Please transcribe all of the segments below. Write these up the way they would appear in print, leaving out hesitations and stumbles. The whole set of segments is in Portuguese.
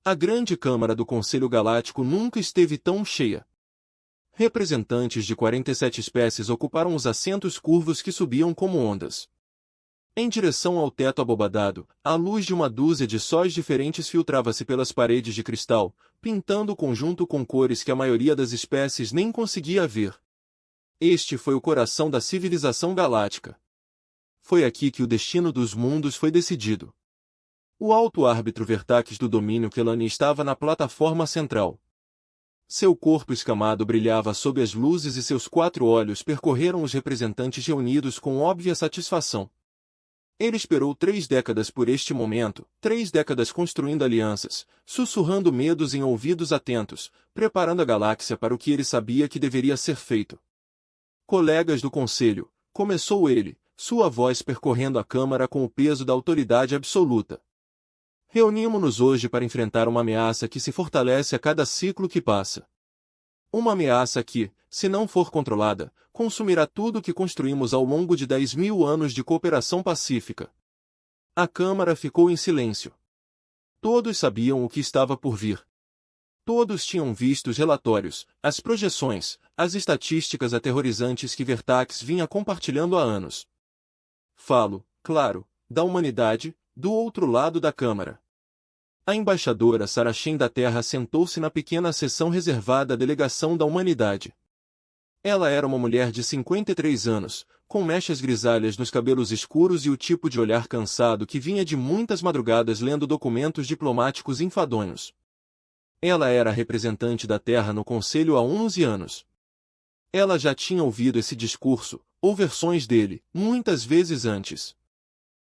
A grande Câmara do Conselho Galáctico nunca esteve tão cheia. Representantes de 47 espécies ocuparam os assentos curvos que subiam como ondas. Em direção ao teto abobadado, a luz de uma dúzia de sóis diferentes filtrava-se pelas paredes de cristal, pintando o conjunto com cores que a maioria das espécies nem conseguia ver. Este foi o coração da civilização galáctica. Foi aqui que o destino dos mundos foi decidido. O alto árbitro Vertax do domínio Kelani estava na plataforma central. Seu corpo escamado brilhava sob as luzes e seus 4 olhos percorreram os representantes reunidos com óbvia satisfação. Ele esperou 3 décadas por este momento, 3 décadas construindo alianças, sussurrando medos em ouvidos atentos, preparando a galáxia para o que ele sabia que deveria ser feito. Colegas do Conselho, começou ele, sua voz percorrendo a Câmara com o peso da autoridade absoluta. Reunimos-nos hoje para enfrentar uma ameaça que se fortalece a cada ciclo que passa. Uma ameaça que, se não for controlada, consumirá tudo o que construímos ao longo de 10.000 anos de cooperação pacífica. A Câmara ficou em silêncio. Todos sabiam o que estava por vir. Todos tinham visto os relatórios, as projeções, as estatísticas aterrorizantes que Vertax vinha compartilhando há anos. Falo, claro, da humanidade, do outro lado da Câmara. A embaixadora Saracen da Terra sentou-se na pequena seção reservada à delegação da humanidade. Ela era uma mulher de 53 anos, com mechas grisalhas nos cabelos escuros e o tipo de olhar cansado que vinha de muitas madrugadas lendo documentos diplomáticos enfadonhos. Ela era a representante da Terra no Conselho há 11 anos. Ela já tinha ouvido esse discurso, ou versões dele, muitas vezes antes.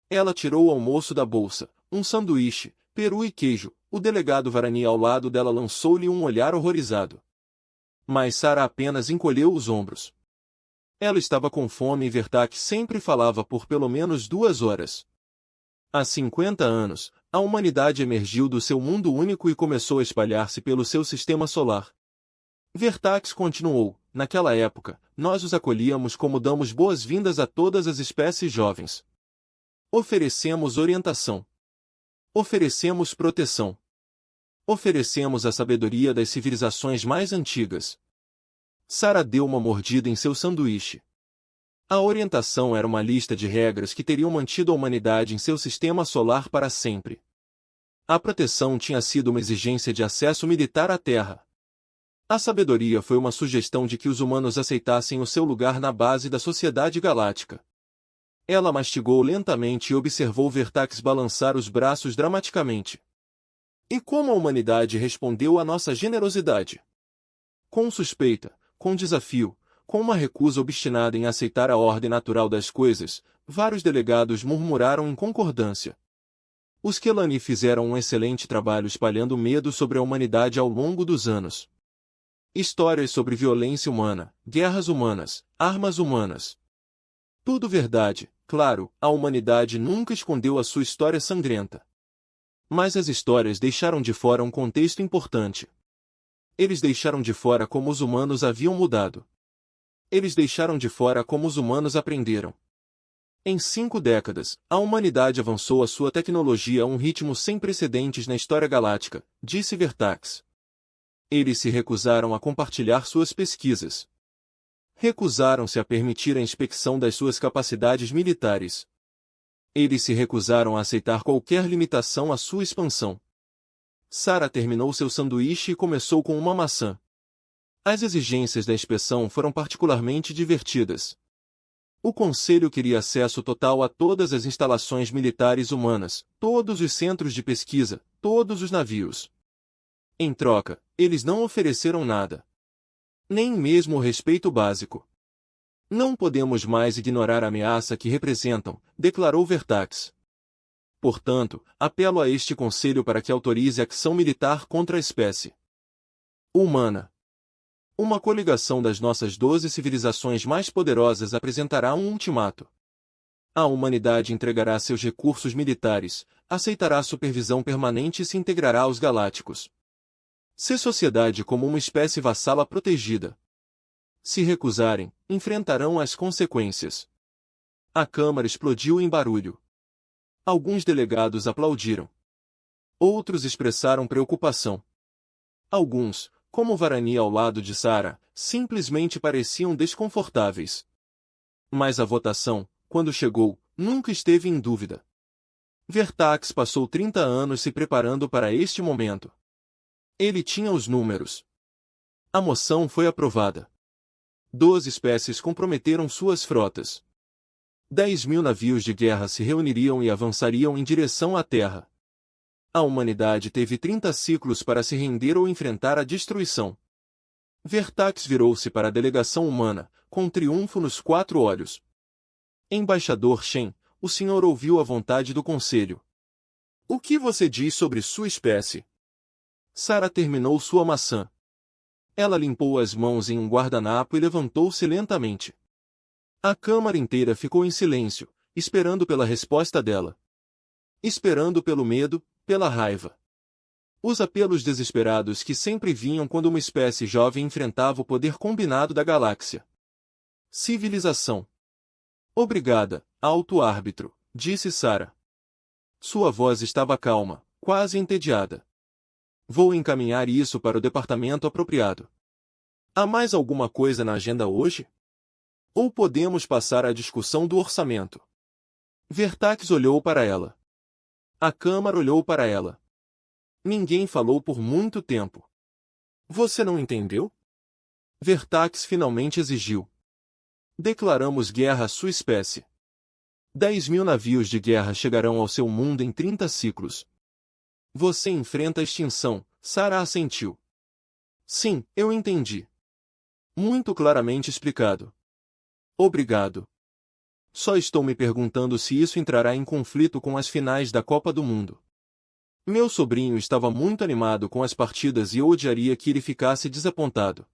Ela tirou o almoço da bolsa, um sanduíche, peru e queijo. O delegado Varani ao lado dela lançou-lhe um olhar horrorizado. Mas Sara apenas encolheu os ombros. Ela estava com fome e Vertax sempre falava por pelo menos 2 horas. Há 50 anos, a humanidade emergiu do seu mundo único e começou a espalhar-se pelo seu sistema solar. Vertax continuou, naquela época, nós os acolhíamos como damos boas-vindas a todas as espécies jovens. Oferecemos orientação. Oferecemos proteção. Oferecemos a sabedoria das civilizações mais antigas. Sara deu uma mordida em seu sanduíche. A orientação era uma lista de regras que teriam mantido a humanidade em seu sistema solar para sempre. A proteção tinha sido uma exigência de acesso militar à Terra. A sabedoria foi uma sugestão de que os humanos aceitassem o seu lugar na base da sociedade galáctica. Ela mastigou lentamente e observou Vertax balançar os braços dramaticamente. E como a humanidade respondeu à nossa generosidade? Com suspeita, com desafio, com uma recusa obstinada em aceitar a ordem natural das coisas, vários delegados murmuraram em concordância. Os Kelani fizeram um excelente trabalho espalhando medo sobre a humanidade ao longo dos anos. Histórias sobre violência humana, guerras humanas, armas humanas. Tudo verdade, claro, a humanidade nunca escondeu a sua história sangrenta. Mas as histórias deixaram de fora um contexto importante. Eles deixaram de fora como os humanos haviam mudado. Eles deixaram de fora como os humanos aprenderam. Em 5 décadas, a humanidade avançou a sua tecnologia a um ritmo sem precedentes na história galáctica, disse Vertax. Eles se recusaram a compartilhar suas pesquisas. Recusaram-se a permitir a inspeção das suas capacidades militares. Eles se recusaram a aceitar qualquer limitação à sua expansão. Sara terminou seu sanduíche e começou com uma maçã. As exigências da inspeção foram particularmente divertidas. O Conselho queria acesso total a todas as instalações militares humanas, todos os centros de pesquisa, todos os navios. Em troca, eles não ofereceram nada. Nem mesmo o respeito básico. Não podemos mais ignorar a ameaça que representam, declarou Vertax. Portanto, apelo a este Conselho para que autorize ação militar contra a espécie humana. Uma coligação das nossas 12 civilizações mais poderosas apresentará um ultimato. A humanidade entregará seus recursos militares, aceitará supervisão permanente e se integrará aos galácticos. Se sociedade como uma espécie vassala protegida. Se recusarem, enfrentarão as consequências. A Câmara explodiu em barulho. Alguns delegados aplaudiram. Outros expressaram preocupação. Alguns, como Varani ao lado de Sarah, simplesmente pareciam desconfortáveis. Mas a votação, quando chegou, nunca esteve em dúvida. Vertax passou 30 anos se preparando para este momento. Ele tinha os números. A moção foi aprovada. 12 espécies comprometeram suas frotas. 10.000 navios de guerra se reuniriam e avançariam em direção à Terra. A humanidade teve 30 ciclos para se render ou enfrentar a destruição. Vertax virou-se para a delegação humana, com triunfo nos 4 olhos. Embaixador Shen, o senhor ouviu a vontade do Conselho. O que você diz sobre sua espécie? Sarah terminou sua maçã. Ela limpou as mãos em um guardanapo e levantou-se lentamente. A câmara inteira ficou em silêncio, esperando pela resposta dela. Esperando pelo medo, pela raiva. Os apelos desesperados que sempre vinham quando uma espécie jovem enfrentava o poder combinado da galáxia. Civilização. Obrigada, alto árbitro, disse Sarah. Sua voz estava calma, quase entediada. Vou encaminhar isso para o departamento apropriado. Há mais alguma coisa na agenda hoje? Ou podemos passar à discussão do orçamento? Vertax olhou para ela. A Câmara olhou para ela. Ninguém falou por muito tempo. Você não entendeu? Vertax finalmente exigiu. Declaramos guerra à sua espécie. 10.000 navios de guerra chegarão ao seu mundo em 30 ciclos. Você enfrenta a extinção, Sarah assentiu. Sim, eu entendi. Muito claramente explicado. Obrigado. Só estou me perguntando se isso entrará em conflito com as finais da Copa do Mundo. Meu sobrinho estava muito animado com as partidas e eu odiaria que ele ficasse desapontado.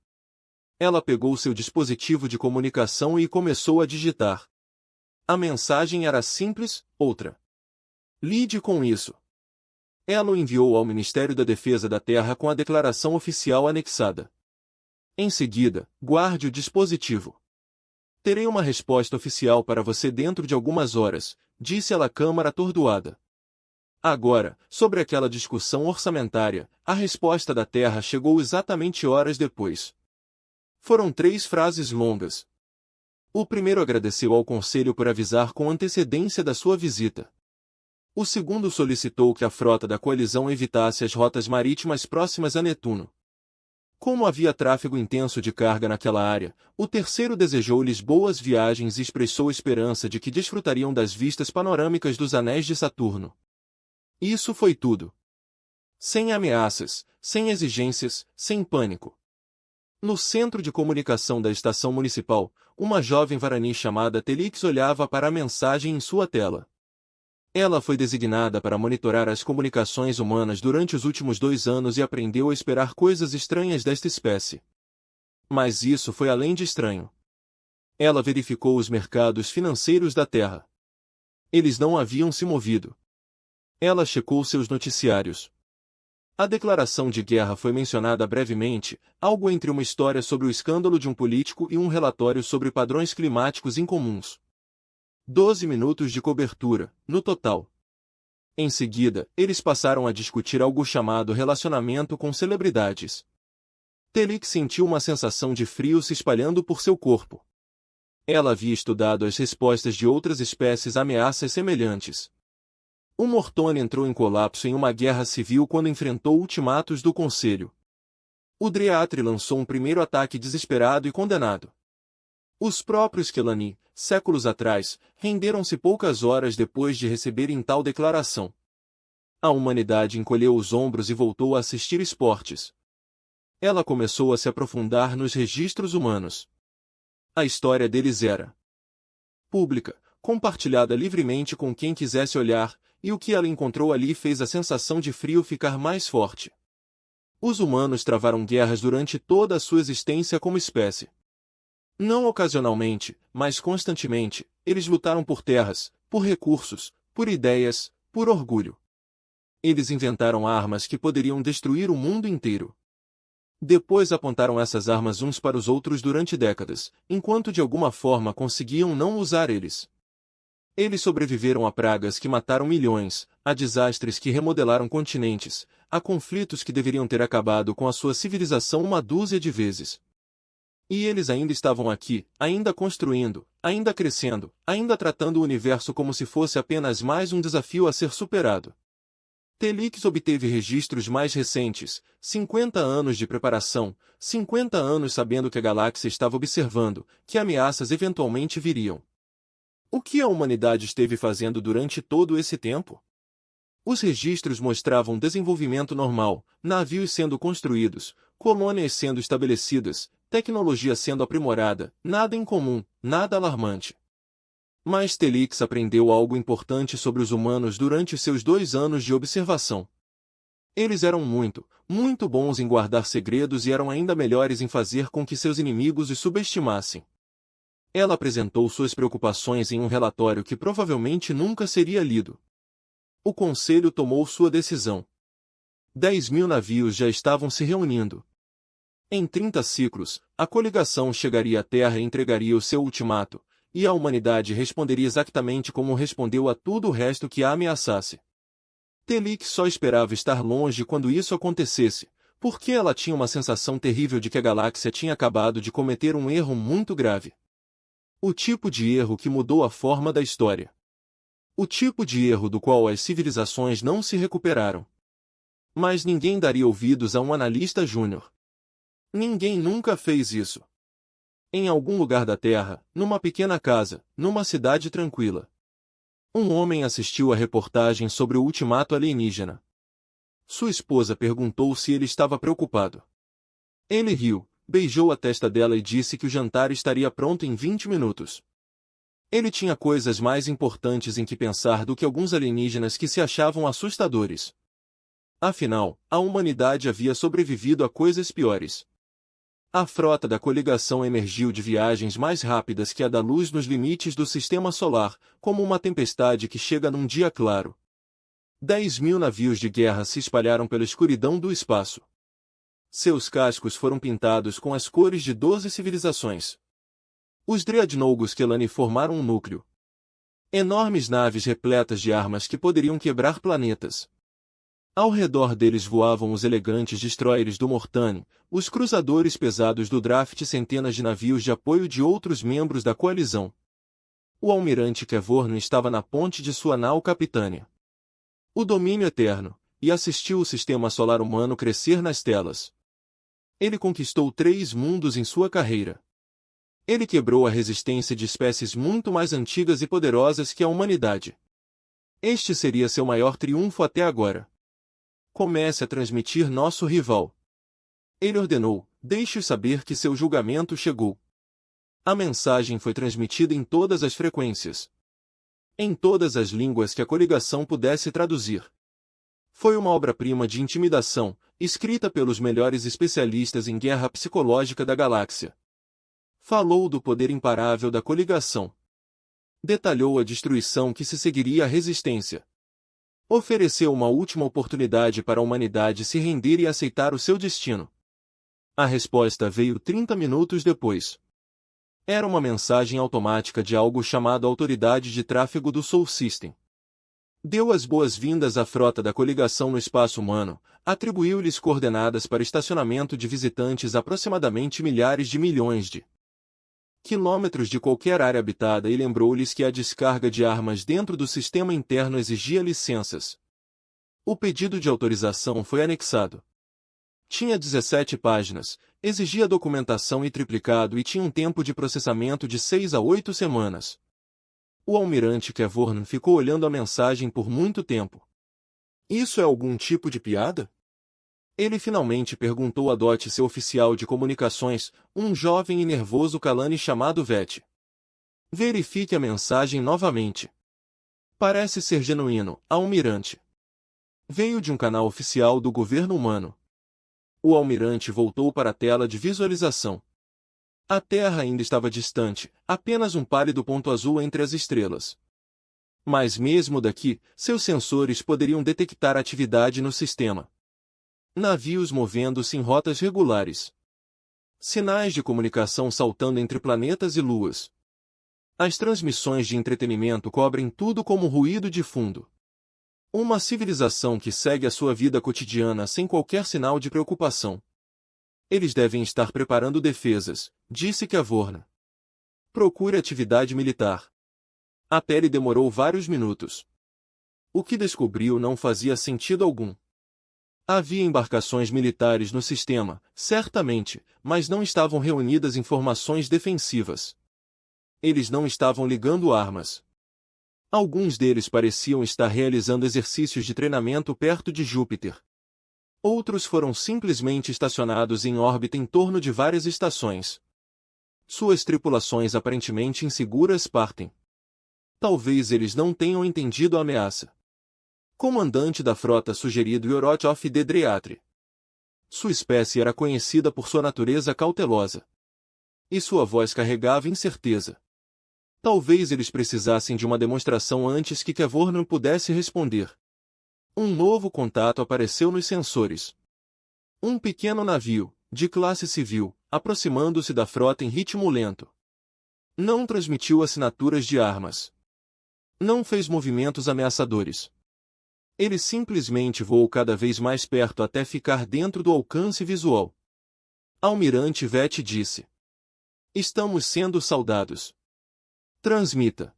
Ela pegou seu dispositivo de comunicação e começou a digitar. A mensagem era simples, outra. Lide com isso. Ela o enviou ao Ministério da Defesa da Terra com a declaração oficial anexada. Em seguida, guarde o dispositivo. Terei uma resposta oficial para você dentro de algumas horas, disse ela à Câmara atordoada. Agora, sobre aquela discussão orçamentária, a resposta da Terra chegou exatamente horas depois. Foram 3 frases longas. O primeiro agradeceu ao Conselho por avisar com antecedência da sua visita. O segundo solicitou que a frota da coalizão evitasse as rotas marítimas próximas a Netuno. Como havia tráfego intenso de carga naquela área, o terceiro desejou-lhes boas viagens e expressou esperança de que desfrutariam das vistas panorâmicas dos anéis de Saturno. Isso foi tudo. Sem ameaças, sem exigências, sem pânico. No centro de comunicação da estação municipal, uma jovem Varani chamada Telix olhava para a mensagem em sua tela. Ela foi designada para monitorar as comunicações humanas durante os últimos 2 anos e aprendeu a esperar coisas estranhas desta espécie. Mas isso foi além de estranho. Ela verificou os mercados financeiros da Terra. Eles não haviam se movido. Ela checou seus noticiários. A declaração de guerra foi mencionada brevemente, algo entre uma história sobre o escândalo de um político e um relatório sobre padrões climáticos incomuns. 12 minutos de cobertura, no total. Em seguida, eles passaram a discutir algo chamado relacionamento com celebridades. Telix sentiu uma sensação de frio se espalhando por seu corpo. Ela havia estudado as respostas de outras espécies a ameaças semelhantes. O Mortone entrou em colapso em uma guerra civil quando enfrentou ultimatos do Conselho. O Dreatri lançou um primeiro ataque desesperado e condenado. Os próprios Kelani, séculos atrás, renderam-se poucas horas depois de receberem tal declaração. A humanidade encolheu os ombros e voltou a assistir esportes. Ela começou a se aprofundar nos registros humanos. A história deles era pública, compartilhada livremente com quem quisesse olhar, e o que ela encontrou ali fez a sensação de frio ficar mais forte. Os humanos travaram guerras durante toda a sua existência como espécie. Não ocasionalmente, mas constantemente, eles lutaram por terras, por recursos, por ideias, por orgulho. Eles inventaram armas que poderiam destruir o mundo inteiro. Depois apontaram essas armas uns para os outros durante décadas, enquanto de alguma forma conseguiam não usar eles. Eles sobreviveram a pragas que mataram milhões, a desastres que remodelaram continentes, a conflitos que deveriam ter acabado com a sua civilização uma dúzia de vezes. E eles ainda estavam aqui, ainda construindo, ainda crescendo, ainda tratando o universo como se fosse apenas mais um desafio a ser superado. Telix obteve registros mais recentes, 50 anos de preparação, 50 anos sabendo que a galáxia estava observando, que ameaças eventualmente viriam. O que a humanidade esteve fazendo durante todo esse tempo? Os registros mostravam desenvolvimento normal, navios sendo construídos, colônias sendo estabelecidas, tecnologia sendo aprimorada, nada incomum, nada alarmante. Mas Telix aprendeu algo importante sobre os humanos durante seus 2 anos de observação. Eles eram muito, muito bons em guardar segredos e eram ainda melhores em fazer com que seus inimigos os subestimassem. Ela apresentou suas preocupações em um relatório que provavelmente nunca seria lido. O conselho tomou sua decisão. 10.000 navios já estavam se reunindo. Em 30 ciclos, a coligação chegaria à Terra e entregaria o seu ultimato, e a humanidade responderia exatamente como respondeu a tudo o resto que a ameaçasse. Telix só esperava estar longe quando isso acontecesse, porque ela tinha uma sensação terrível de que a galáxia tinha acabado de cometer um erro muito grave. O tipo de erro que mudou a forma da história. O tipo de erro do qual as civilizações não se recuperaram. Mas ninguém daria ouvidos a um analista júnior. Ninguém nunca fez isso. Em algum lugar da Terra, numa pequena casa, numa cidade tranquila. Um homem assistiu a reportagem sobre o ultimato alienígena. Sua esposa perguntou se ele estava preocupado. Ele riu, beijou a testa dela e disse que o jantar estaria pronto em 20 minutos. Ele tinha coisas mais importantes em que pensar do que alguns alienígenas que se achavam assustadores. Afinal, a humanidade havia sobrevivido a coisas piores. A frota da coligação emergiu de viagens mais rápidas que a da luz nos limites do sistema solar, como uma tempestade que chega num dia claro. 10.000 navios de guerra se espalharam pela escuridão do espaço. Seus cascos foram pintados com as cores de 12 civilizações. Os Dreadnought's Kelani formaram um núcleo. Enormes naves repletas de armas que poderiam quebrar planetas. Ao redor deles voavam os elegantes destroyers do Mortane, os cruzadores pesados do Draft e centenas de navios de apoio de outros membros da coalizão. O almirante Kevorn estava na ponte de sua nau capitânia. O domínio eterno, e assistiu o sistema solar humano crescer nas telas. Ele conquistou 3 mundos em sua carreira. Ele quebrou a resistência de espécies muito mais antigas e poderosas que a humanidade. Este seria seu maior triunfo até agora. Comece a transmitir nosso rival. Ele ordenou, deixe saber que seu julgamento chegou. A mensagem foi transmitida em todas as frequências. Em todas as línguas que a coligação pudesse traduzir. Foi uma obra-prima de intimidação, escrita pelos melhores especialistas em guerra psicológica da galáxia. Falou do poder imparável da coligação. Detalhou a destruição que se seguiria à resistência. Ofereceu uma última oportunidade para a humanidade se render e aceitar o seu destino. A resposta veio 30 minutos depois. Era uma mensagem automática de algo chamado Autoridade de Tráfego do Sol System. Deu as boas-vindas à frota da coligação no espaço humano, atribuiu-lhes coordenadas para estacionamento de visitantes aproximadamente milhares de milhões de quilômetros de qualquer área habitada e lembrou-lhes que a descarga de armas dentro do sistema interno exigia licenças. O pedido de autorização foi anexado. Tinha 17 páginas, exigia documentação e triplicado e tinha um tempo de processamento de 6 a 8 semanas. O almirante Kevorn ficou olhando a mensagem por muito tempo. Isso é algum tipo de piada? Ele finalmente perguntou a Dot, seu oficial de comunicações, um jovem e nervoso Kalani chamado Vet. Verifique a mensagem novamente. Parece ser genuíno, almirante. Veio de um canal oficial do governo humano. O almirante voltou para a tela de visualização. A Terra ainda estava distante, apenas um pálido ponto azul entre as estrelas. Mas mesmo daqui, seus sensores poderiam detectar atividade no sistema. Navios movendo-se em rotas regulares. Sinais de comunicação saltando entre planetas e luas. As transmissões de entretenimento cobrem tudo como ruído de fundo. Uma civilização que segue a sua vida cotidiana sem qualquer sinal de preocupação. Eles devem estar preparando defesas, disse Cavorna. Procure atividade militar. A pele demorou vários minutos. O que descobriu não fazia sentido algum. Havia embarcações militares no sistema, certamente, mas não estavam reunidas em formações defensivas. Eles não estavam ligando armas. Alguns deles pareciam estar realizando exercícios de treinamento perto de Júpiter. Outros foram simplesmente estacionados em órbita em torno de várias estações. Suas tripulações aparentemente inseguras partem. Talvez eles não tenham entendido a ameaça. Comandante da frota sugerido Yorot of the Dreatri. Sua espécie era conhecida por sua natureza cautelosa. E sua voz carregava incerteza. Talvez eles precisassem de uma demonstração antes que Cavorna pudesse responder. Um novo contato apareceu nos sensores. Um pequeno navio, de classe civil, aproximando-se da frota em ritmo lento. Não transmitiu assinaturas de armas. Não fez movimentos ameaçadores. Ele simplesmente voou cada vez mais perto até ficar dentro do alcance visual. Almirante Vett disse: "Estamos sendo saudados. Transmita."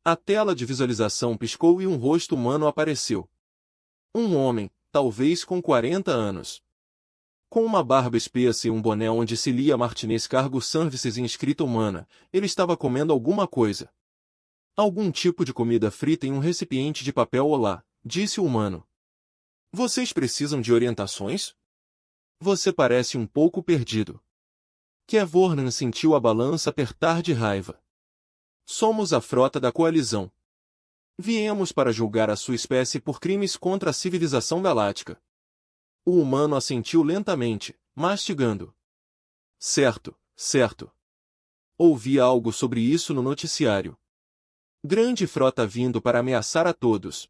A tela de visualização piscou e um rosto humano apareceu. Um homem, talvez com 40 anos. Com uma barba espessa e um boné onde se lia Martinez Cargo Services em escrita humana, ele estava comendo alguma coisa. Algum tipo de comida frita em um recipiente de papel olá, disse o humano. Vocês precisam de orientações? Você parece um pouco perdido. Cavorna sentiu a balança apertar de raiva. Somos a frota da coalizão. Viemos para julgar a sua espécie por crimes contra a civilização galáctica. O humano assentiu lentamente, mastigando. Certo, certo. Ouvi algo sobre isso no noticiário. Grande frota vindo para ameaçar a todos.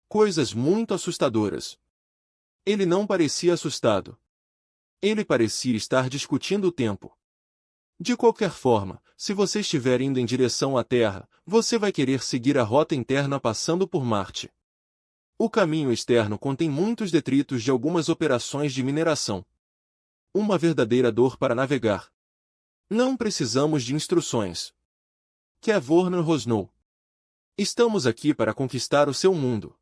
Coisas muito assustadoras. Ele não parecia assustado. Ele parecia estar discutindo o tempo. De qualquer forma, se você estiver indo em direção à Terra, você vai querer seguir a rota interna passando por Marte. O caminho externo contém muitos detritos de algumas operações de mineração. Uma verdadeira dor para navegar. Não precisamos de instruções. Cavorna rosnou. Estamos aqui para conquistar o seu mundo.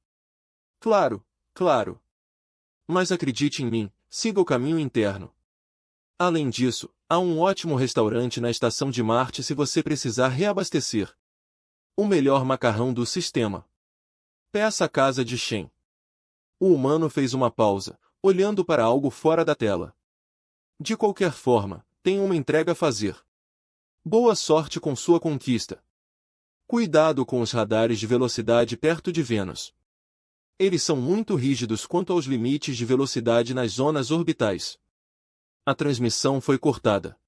Claro, claro. Mas acredite em mim, siga o caminho interno. Além disso, há um ótimo restaurante na estação de Marte se você precisar reabastecer. O melhor macarrão do sistema. Peça a casa de Shen. O humano fez uma pausa, olhando para algo fora da tela. De qualquer forma, tem uma entrega a fazer. Boa sorte com sua conquista. Cuidado com os radares de velocidade perto de Vênus. Eles são muito rígidos quanto aos limites de velocidade nas zonas orbitais. A transmissão foi cortada.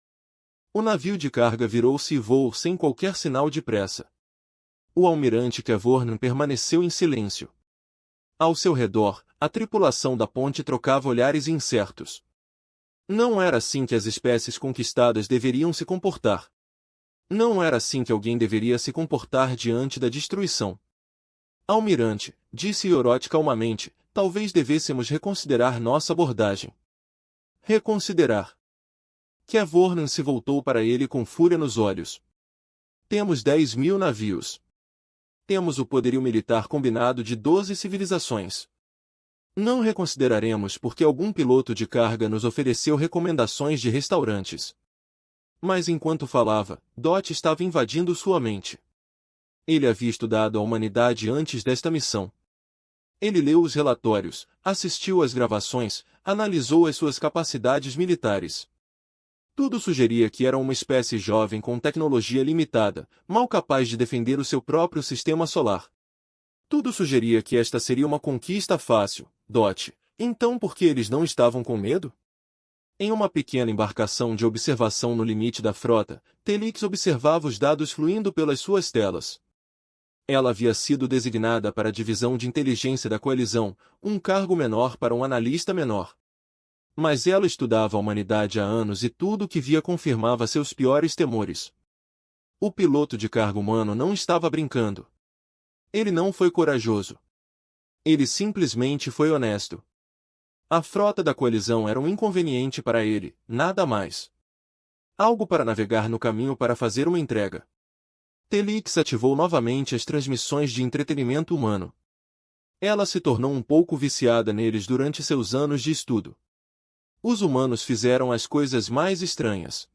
O navio de carga virou-se e voou sem qualquer sinal de pressa. O almirante Cavorna permaneceu em silêncio. Ao seu redor, a tripulação da ponte trocava olhares incertos. Não era assim que as espécies conquistadas deveriam se comportar. Não era assim que alguém deveria se comportar diante da destruição. Almirante, disse Yorot calmamente, talvez devêssemos reconsiderar nossa abordagem. Reconsiderar. Cavorna se voltou para ele com fúria nos olhos. Temos 10.000 navios. Temos o poderio militar combinado de 12 civilizações. Não reconsideraremos porque algum piloto de carga nos ofereceu recomendações de restaurantes. Mas enquanto falava, Dot estava invadindo sua mente. Ele havia estudado a humanidade antes desta missão. Ele leu os relatórios, assistiu às gravações, analisou as suas capacidades militares. Tudo sugeria que era uma espécie jovem com tecnologia limitada, mal capaz de defender o seu próprio sistema solar. Tudo sugeria que esta seria uma conquista fácil, Dot. Então por que eles não estavam com medo? Em uma pequena embarcação de observação no limite da frota, Telix observava os dados fluindo pelas suas telas. Ela havia sido designada para a divisão de inteligência da coalizão, um cargo menor para um analista menor. Mas ela estudava a humanidade há anos e tudo o que via confirmava seus piores temores. O piloto de carga humano não estava brincando. Ele não foi corajoso. Ele simplesmente foi honesto. A frota da coalizão era um inconveniente para ele, nada mais. Algo para navegar no caminho para fazer uma entrega. Telix ativou novamente as transmissões de entretenimento humano. Ela se tornou um pouco viciada neles durante seus anos de estudo. Os humanos fizeram as coisas mais estranhas.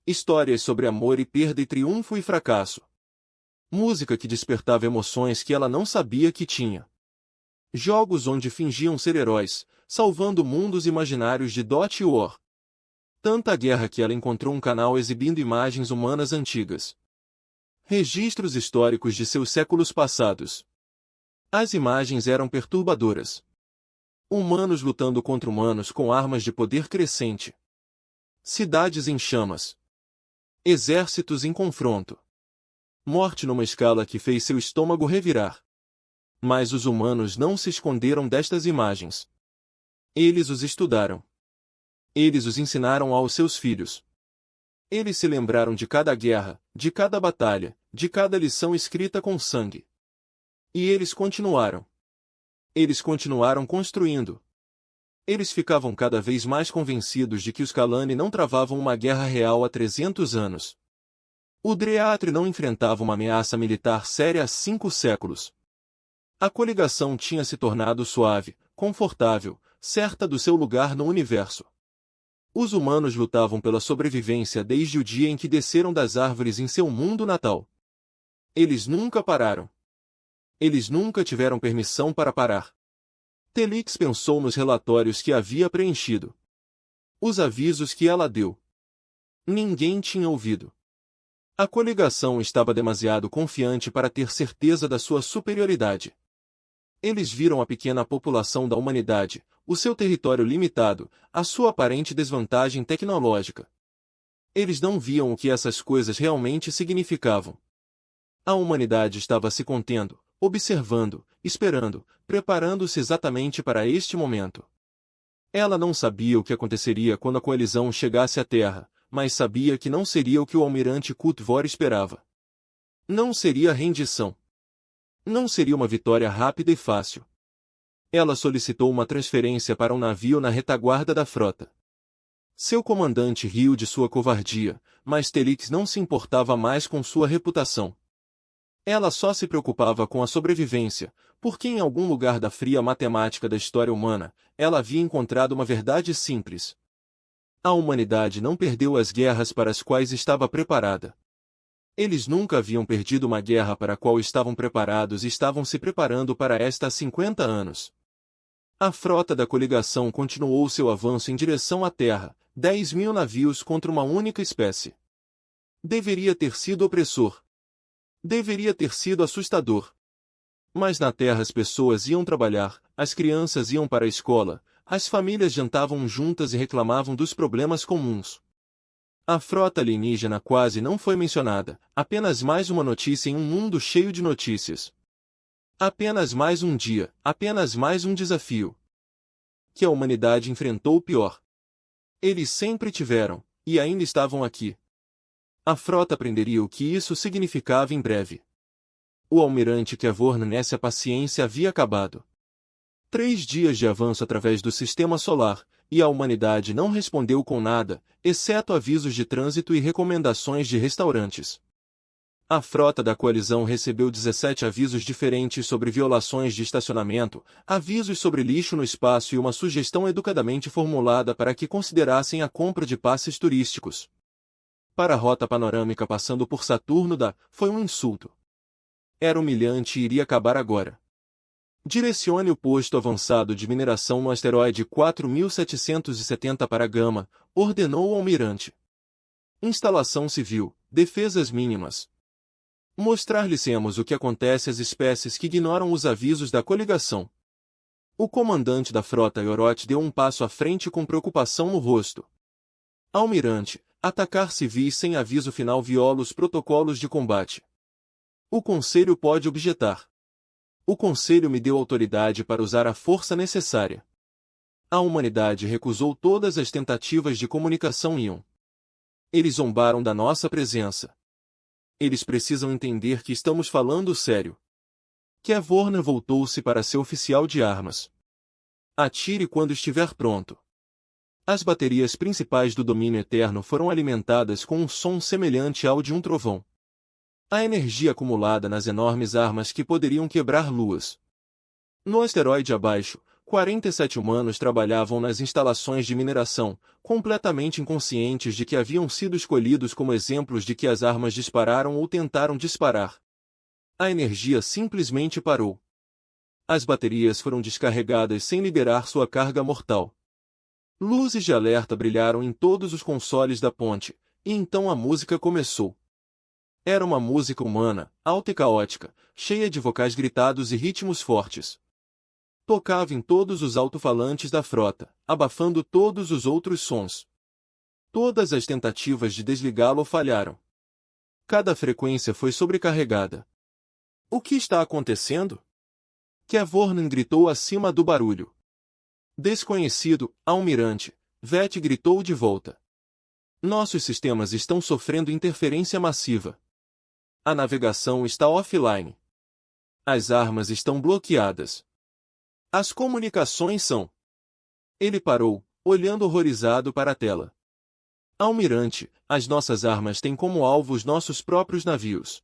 Histórias sobre amor e perda e triunfo e fracasso. Música que despertava emoções que ela não sabia que tinha. Jogos onde fingiam ser heróis, salvando mundos imaginários de Dot War. Tanta guerra que ela encontrou um canal exibindo imagens humanas antigas. Registros históricos de seus séculos passados. As imagens eram perturbadoras. Humanos lutando contra humanos com armas de poder crescente. Cidades em chamas. Exércitos em confronto. Morte numa escala que fez seu estômago revirar. Mas os humanos não se esconderam destas imagens. Eles os estudaram. Eles os ensinaram aos seus filhos. Eles se lembraram de cada guerra, de cada batalha, de cada lição escrita com sangue. E eles continuaram. Eles continuaram construindo. Eles ficavam cada vez mais convencidos de que os Kalani não travavam uma guerra real há 300 anos. O Dreatri não enfrentava uma ameaça militar séria há 5 séculos. A coligação tinha se tornado suave, confortável, certa do seu lugar no universo. Os humanos lutavam pela sobrevivência desde o dia em que desceram das árvores em seu mundo natal. Eles nunca pararam. Eles nunca tiveram permissão para parar. Telix pensou nos relatórios que havia preenchido. Os avisos que ela deu. Ninguém tinha ouvido. A coligação estava demasiado confiante para ter certeza da sua superioridade. Eles viram a pequena população da humanidade, o seu território limitado, a sua aparente desvantagem tecnológica. Eles não viam o que essas coisas realmente significavam. A humanidade estava se contendo, observando, esperando, preparando-se exatamente para este momento. Ela não sabia o que aconteceria quando a coalizão chegasse à Terra, mas sabia que não seria o que o almirante Kutvor esperava. Não seria rendição. Não seria uma vitória rápida e fácil. Ela solicitou uma transferência para um navio na retaguarda da frota. Seu comandante riu de sua covardia, mas Telix não se importava mais com sua reputação. Ela só se preocupava com a sobrevivência, porque em algum lugar da fria matemática da história humana, ela havia encontrado uma verdade simples. A humanidade não perdeu as guerras para as quais estava preparada. Eles nunca haviam perdido uma guerra para a qual estavam preparados e estavam se preparando para esta há 50 anos. A frota da coligação continuou seu avanço em direção à Terra, 10.000 navios contra uma única espécie. Deveria ter sido opressor. Deveria ter sido assustador. Mas na Terra as pessoas iam trabalhar, as crianças iam para a escola, as famílias jantavam juntas e reclamavam dos problemas comuns. A frota alienígena quase não foi mencionada, apenas mais uma notícia em um mundo cheio de notícias. Apenas mais um dia, apenas mais um desafio. Que a humanidade enfrentou o pior. Eles sempre tiveram, e ainda estavam aqui. A frota aprenderia o que isso significava em breve. O almirante Kevorn nessa paciência havia acabado. 3 dias de avanço através do sistema solar, e a humanidade não respondeu com nada, exceto avisos de trânsito e recomendações de restaurantes. A frota da coalizão recebeu 17 avisos diferentes sobre violações de estacionamento, avisos sobre lixo no espaço e uma sugestão educadamente formulada para que considerassem a compra de passes turísticos. Para a rota panorâmica passando por Saturno foi um insulto. Era humilhante e iria acabar agora. Direcione o posto avançado de mineração no asteroide 4770 para Gama, ordenou o almirante. Instalação civil, defesas mínimas. Mostrar-lhes-emos o que acontece às espécies que ignoram os avisos da coligação. O comandante da frota Yorot deu um passo à frente com preocupação no rosto. Almirante, atacar civis sem aviso final viola os protocolos de combate. O Conselho pode objetar. O Conselho me deu autoridade para usar a força necessária. A humanidade recusou todas as tentativas de comunicação Ion. Eles zombaram da nossa presença. Eles precisam entender que estamos falando sério. Kevorna voltou-se para seu oficial de armas. Atire quando estiver pronto. As baterias principais do domínio eterno foram alimentadas com um som semelhante ao de um trovão. A energia acumulada nas enormes armas que poderiam quebrar luas. No asteroide abaixo, 47 humanos trabalhavam nas instalações de mineração, completamente inconscientes de que haviam sido escolhidos como exemplos de que as armas dispararam ou tentaram disparar. A energia simplesmente parou. As baterias foram descarregadas sem liberar sua carga mortal. Luzes de alerta brilharam em todos os consoles da ponte, e então a música começou. Era uma música humana, alta e caótica, cheia de vocais gritados e ritmos fortes. Tocava em todos os alto-falantes da frota, abafando todos os outros sons. Todas as tentativas de desligá-lo falharam. Cada frequência foi sobrecarregada. O que está acontecendo? Kevornan gritou acima do barulho. Desconhecido, almirante, Veth gritou de volta. Nossos sistemas estão sofrendo interferência massiva. A navegação está offline. As armas estão bloqueadas. As comunicações são... Ele parou, olhando horrorizado para a tela. Almirante, as nossas armas têm como alvo os nossos próprios navios.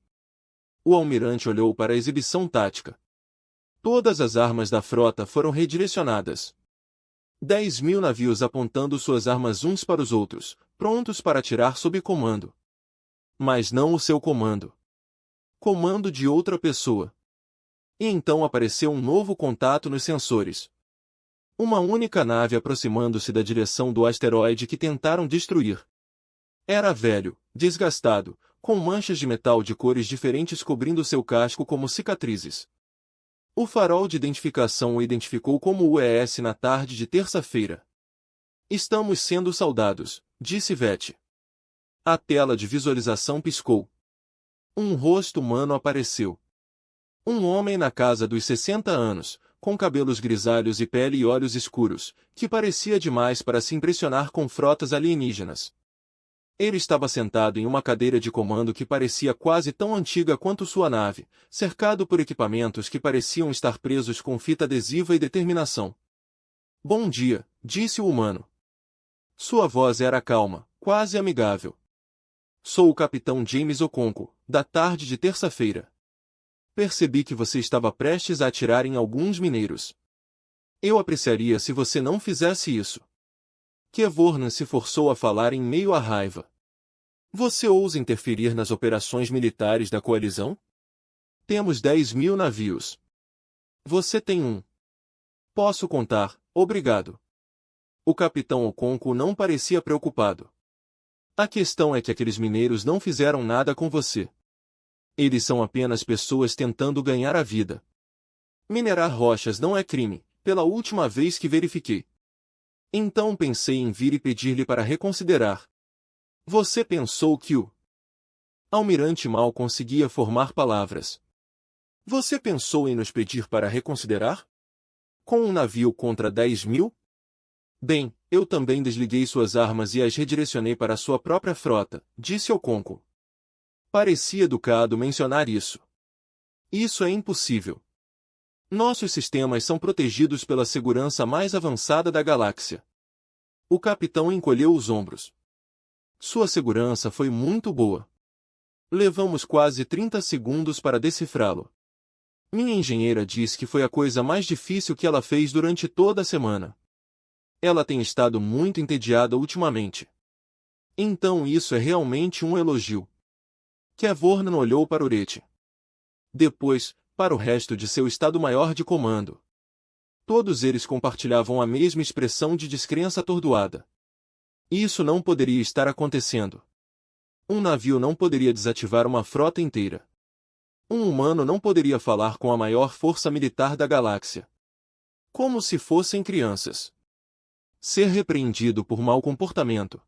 O almirante olhou para a exibição tática. Todas as armas da frota foram redirecionadas. 10.000 navios apontando suas armas uns para os outros, prontos para atirar sob comando. Mas não o seu comando. Comando de outra pessoa. E então apareceu um novo contato nos sensores. Uma única nave aproximando-se da direção do asteroide que tentaram destruir. Era velho, desgastado, com manchas de metal de cores diferentes cobrindo seu casco como cicatrizes. O farol de identificação o identificou como UES na tarde de terça-feira. Estamos sendo saudados, disse Veth. A tela de visualização piscou. Um rosto humano apareceu. Um homem na casa dos 60 anos, com cabelos grisalhos e pele e olhos escuros, que parecia demais para se impressionar com frotas alienígenas. Ele estava sentado em uma cadeira de comando que parecia quase tão antiga quanto sua nave, cercado por equipamentos que pareciam estar presos com fita adesiva e determinação. Bom dia, disse o humano. Sua voz era calma, quase amigável. Sou o capitão James Okonkwo, da tarde de terça-feira. Percebi que você estava prestes a atirar em alguns mineiros. Eu apreciaria se você não fizesse isso. Kevornan se forçou a falar em meio à raiva. Você ousa interferir nas operações militares da coalizão? Temos 10.000 navios. Você tem um. Posso contar, obrigado. O capitão Okonkwo não parecia preocupado. A questão é que aqueles mineiros não fizeram nada com você. Eles são apenas pessoas tentando ganhar a vida. Minerar rochas não é crime, pela última vez que verifiquei. Então pensei em vir e pedir-lhe para reconsiderar. Você pensou que o almirante mal conseguia formar palavras. Você pensou em nos pedir para reconsiderar? Com um navio contra 10.000? Bem, eu também desliguei suas armas e as redirecionei para sua própria frota, disse Okonkwo. Parecia educado mencionar isso. Isso é impossível. Nossos sistemas são protegidos pela segurança mais avançada da galáxia. O capitão encolheu os ombros. Sua segurança foi muito boa. Levamos quase 30 segundos para decifrá-lo. Minha engenheira diz que foi a coisa mais difícil que ela fez durante toda a semana. Ela tem estado muito entediada ultimamente. Então isso é realmente um elogio. Kevornan olhou para Urete. Depois, para o resto de seu Estado-Maior de Comando. Todos eles compartilhavam a mesma expressão de descrença atordoada. Isso não poderia estar acontecendo. Um navio não poderia desativar uma frota inteira. Um humano não poderia falar com a maior força militar da galáxia. Como se fossem crianças. Ser repreendido por mau comportamento.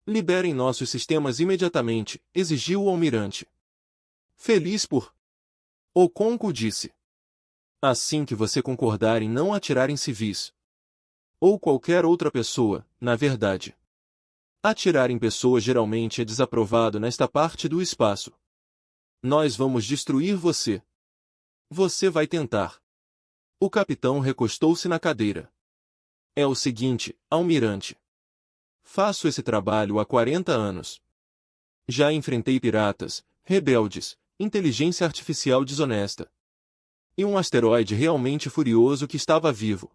Liberem nossos sistemas imediatamente, exigiu o almirante. Feliz por... Okonkwo disse. Assim que você concordar em não atirar em civis. Ou qualquer outra pessoa, na verdade. Atirar em pessoas geralmente é desaprovado nesta parte do espaço. Nós vamos destruir você. Você vai tentar. O capitão recostou-se na cadeira. É o seguinte, almirante. Faço esse trabalho há 40 anos. Já enfrentei piratas, rebeldes, inteligência artificial desonesta. E um asteroide realmente furioso que estava vivo.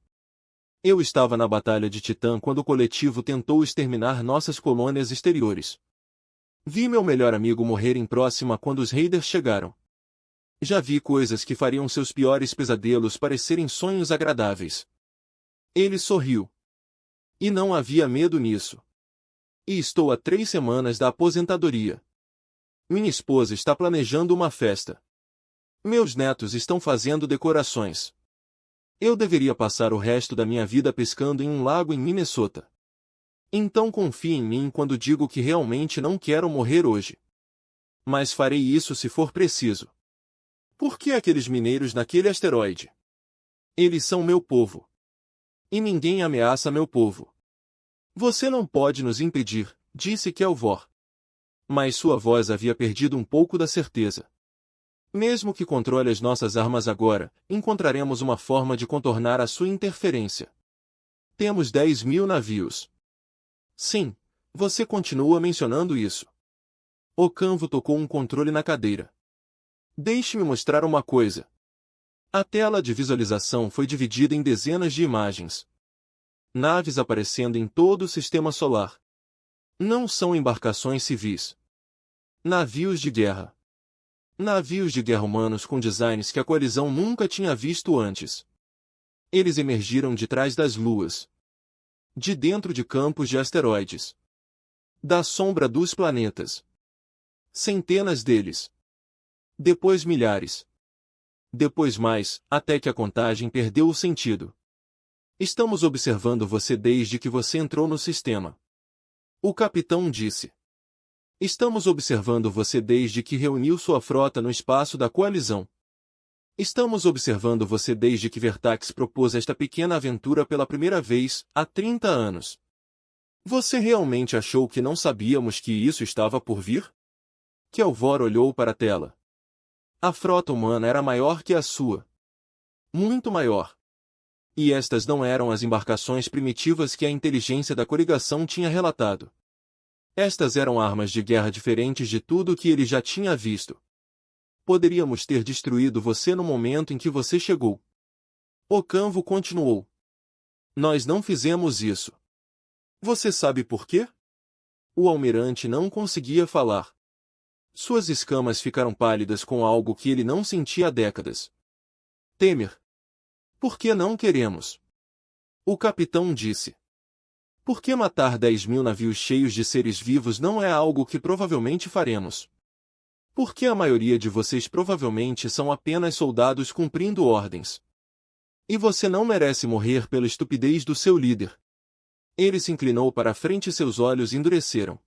Eu estava na Batalha de Titã quando o coletivo tentou exterminar nossas colônias exteriores. Vi meu melhor amigo morrer em Próxima quando os Raiders chegaram. Já vi coisas que fariam seus piores pesadelos parecerem sonhos agradáveis. Ele sorriu. E não havia medo nisso. E estou há 3 semanas da aposentadoria. Minha esposa está planejando uma festa. Meus netos estão fazendo decorações. Eu deveria passar o resto da minha vida pescando em um lago em Minnesota. Então confie em mim quando digo que realmente não quero morrer hoje. Mas farei isso se for preciso. Por que aqueles mineiros naquele asteroide? Eles são meu povo. E ninguém ameaça meu povo. Você não pode nos impedir, disse Kelvor. Mas sua voz havia perdido um pouco da certeza. Mesmo que controle as nossas armas agora, encontraremos uma forma de contornar a sua interferência. Temos 10.000 navios. Sim, você continua mencionando isso. O Canvo tocou um controle na cadeira. Deixe-me mostrar uma coisa. A tela de visualização foi dividida em dezenas de imagens. Naves aparecendo em todo o sistema solar. Não são embarcações civis. Navios de guerra. Navios de guerra humanos com designs que a coalizão nunca tinha visto antes. Eles emergiram de trás das luas. De dentro de campos de asteroides. Da sombra dos planetas. Centenas deles. Depois milhares. Depois mais, até que a contagem perdeu o sentido. Estamos observando você desde que você entrou no sistema. O capitão disse. Estamos observando você desde que reuniu sua frota no espaço da coalizão. Estamos observando você desde que Vertax propôs esta pequena aventura pela primeira vez, há 30 anos. Você realmente achou que não sabíamos que isso estava por vir? Kelvor olhou para a tela. A frota humana era maior que a sua. Muito maior. E estas não eram as embarcações primitivas que a inteligência da coligação tinha relatado. Estas eram armas de guerra diferentes de tudo o que ele já tinha visto. Poderíamos ter destruído você no momento em que você chegou. O Canvo continuou. Nós não fizemos isso. Você sabe por quê? O almirante não conseguia falar. Suas escamas ficaram pálidas com algo que ele não sentia há décadas. Temer. Por que não queremos? O capitão disse. Por que matar 10.000 navios cheios de seres vivos não é algo que provavelmente faremos? Porque a maioria de vocês provavelmente são apenas soldados cumprindo ordens. E você não merece morrer pela estupidez do seu líder. Ele se inclinou para a frente e seus olhos endureceram.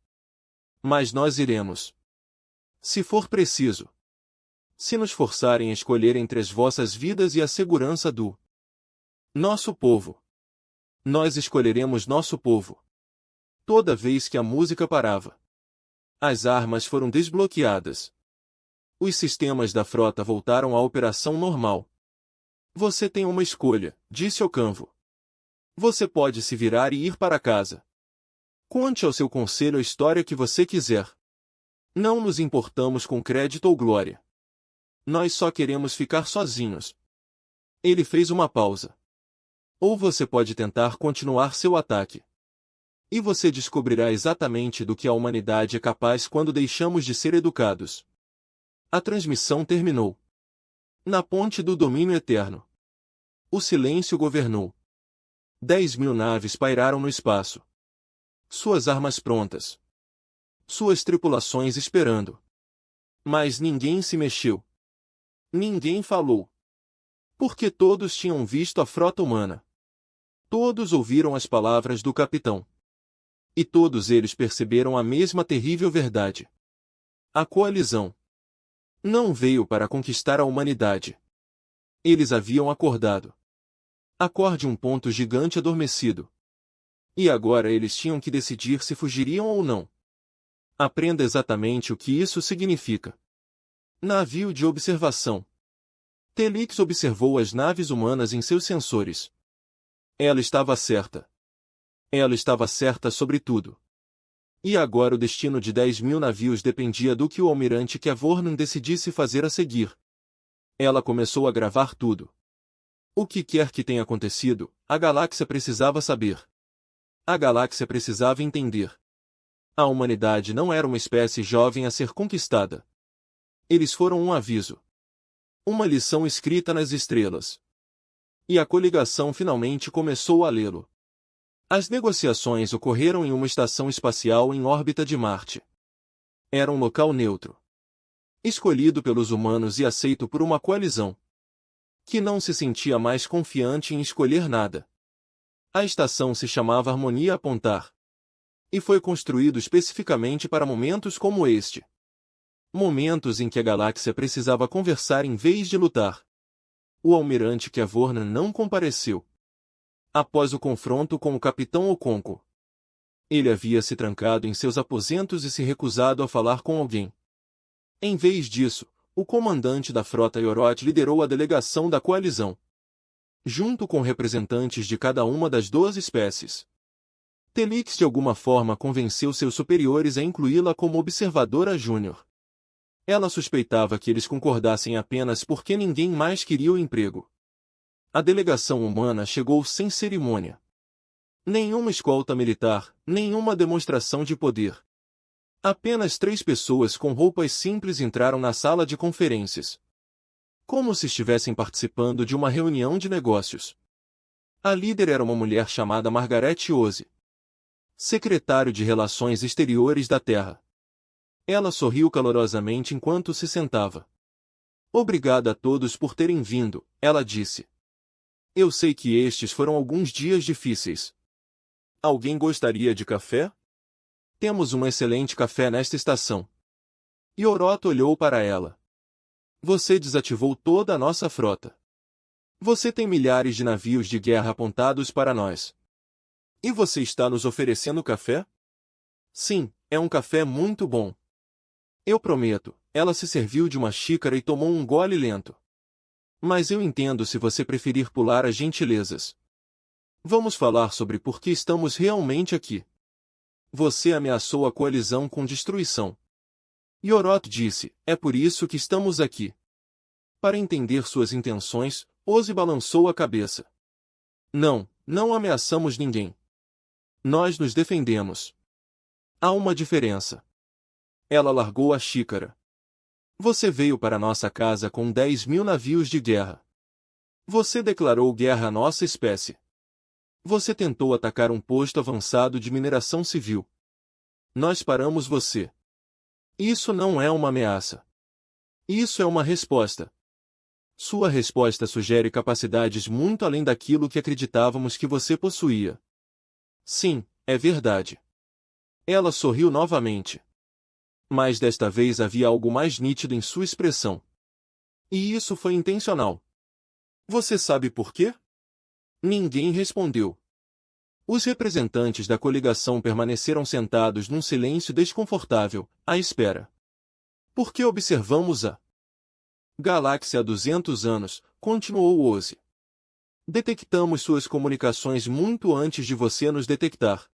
Mas nós iremos. Se for preciso. Se nos forçarem a escolher entre as vossas vidas e a segurança do nosso povo. Nós escolheremos nosso povo. Toda vez que a música parava. As armas foram desbloqueadas. Os sistemas da frota voltaram à operação normal. Você tem uma escolha, disse o Canvo. Você pode se virar e ir para casa. Conte ao seu conselho a história que você quiser. Não nos importamos com crédito ou glória. Nós só queremos ficar sozinhos. Ele fez uma pausa. Ou você pode tentar continuar seu ataque. E você descobrirá exatamente do que a humanidade é capaz quando deixamos de ser educados. A transmissão terminou. Na ponte do domínio eterno. O silêncio governou. 10.000 naves pairaram no espaço. Suas armas prontas. Suas tripulações esperando. Mas ninguém se mexeu. Ninguém falou. Porque todos tinham visto a frota humana. Todos ouviram as palavras do capitão. E todos eles perceberam a mesma terrível verdade. A coalizão não veio para conquistar a humanidade. Eles haviam acordado. Acorde um ponto gigante adormecido. E agora eles tinham que decidir se fugiriam ou não. Aprenda exatamente o que isso significa. Navio de observação. Telix observou as naves humanas em seus sensores. Ela estava certa. Ela estava certa sobre tudo. E agora o destino de 10.000 navios dependia do que o almirante Kevornan decidisse fazer a seguir. Ela começou a gravar tudo. O que quer que tenha acontecido, a galáxia precisava saber. A galáxia precisava entender. A humanidade não era uma espécie jovem a ser conquistada. Eles foram um aviso. Uma lição escrita nas estrelas. E a coligação finalmente começou a lê-lo. As negociações ocorreram em uma estação espacial em órbita de Marte. Era um local neutro. Escolhido pelos humanos e aceito por uma coalizão que não se sentia mais confiante em escolher nada. A estação se chamava Harmonia Apontar. E foi construído especificamente para momentos como este. Momentos em que a galáxia precisava conversar em vez de lutar. O almirante Kevornan não compareceu. Após o confronto com o capitão Okonko, ele havia se trancado em seus aposentos e se recusado a falar com alguém. Em vez disso, o comandante da frota Yorot liderou a delegação da coalizão, junto com representantes de cada uma das 12 espécies. Telix de alguma forma convenceu seus superiores a incluí-la como observadora júnior. Ela suspeitava que eles concordassem apenas porque ninguém mais queria o emprego. A delegação humana chegou sem cerimônia. Nenhuma escolta militar, nenhuma demonstração de poder. Apenas 3 pessoas com roupas simples entraram na sala de conferências. Como se estivessem participando de uma reunião de negócios. A líder era uma mulher chamada Margaret Ose, secretário de Relações Exteriores da Terra. Ela sorriu calorosamente enquanto se sentava. Obrigada a todos por terem vindo, ela disse. Eu sei que estes foram alguns dias difíceis. Alguém gostaria de café? Temos um excelente café nesta estação. Yorot olhou para ela. Você desativou toda a nossa frota. Você tem milhares de navios de guerra apontados para nós. E você está nos oferecendo café? Sim, é um café muito bom. Eu prometo, ela se serviu de uma xícara e tomou um gole lento. Mas eu entendo se você preferir pular as gentilezas. Vamos falar sobre por que estamos realmente aqui. Você ameaçou a coalizão com destruição. Yorot disse, é por isso que estamos aqui. Para entender suas intenções, Ose balançou a cabeça. Não, não ameaçamos ninguém. Nós nos defendemos. Há uma diferença. Ela largou a xícara. Você veio para nossa casa com 10.000 navios de guerra. Você declarou guerra à nossa espécie. Você tentou atacar um posto avançado de mineração civil. Nós paramos você. Isso não é uma ameaça. Isso é uma resposta. Sua resposta sugere capacidades muito além daquilo que acreditávamos que você possuía. Sim, é verdade. Ela sorriu novamente. Mas desta vez havia algo mais nítido em sua expressão. E isso foi intencional. Você sabe por quê? Ninguém respondeu. Os representantes da coligação permaneceram sentados num silêncio desconfortável, à espera. Por que observamos a galáxia há 200 anos, continuou Ose. Detectamos suas comunicações muito antes de você nos detectar.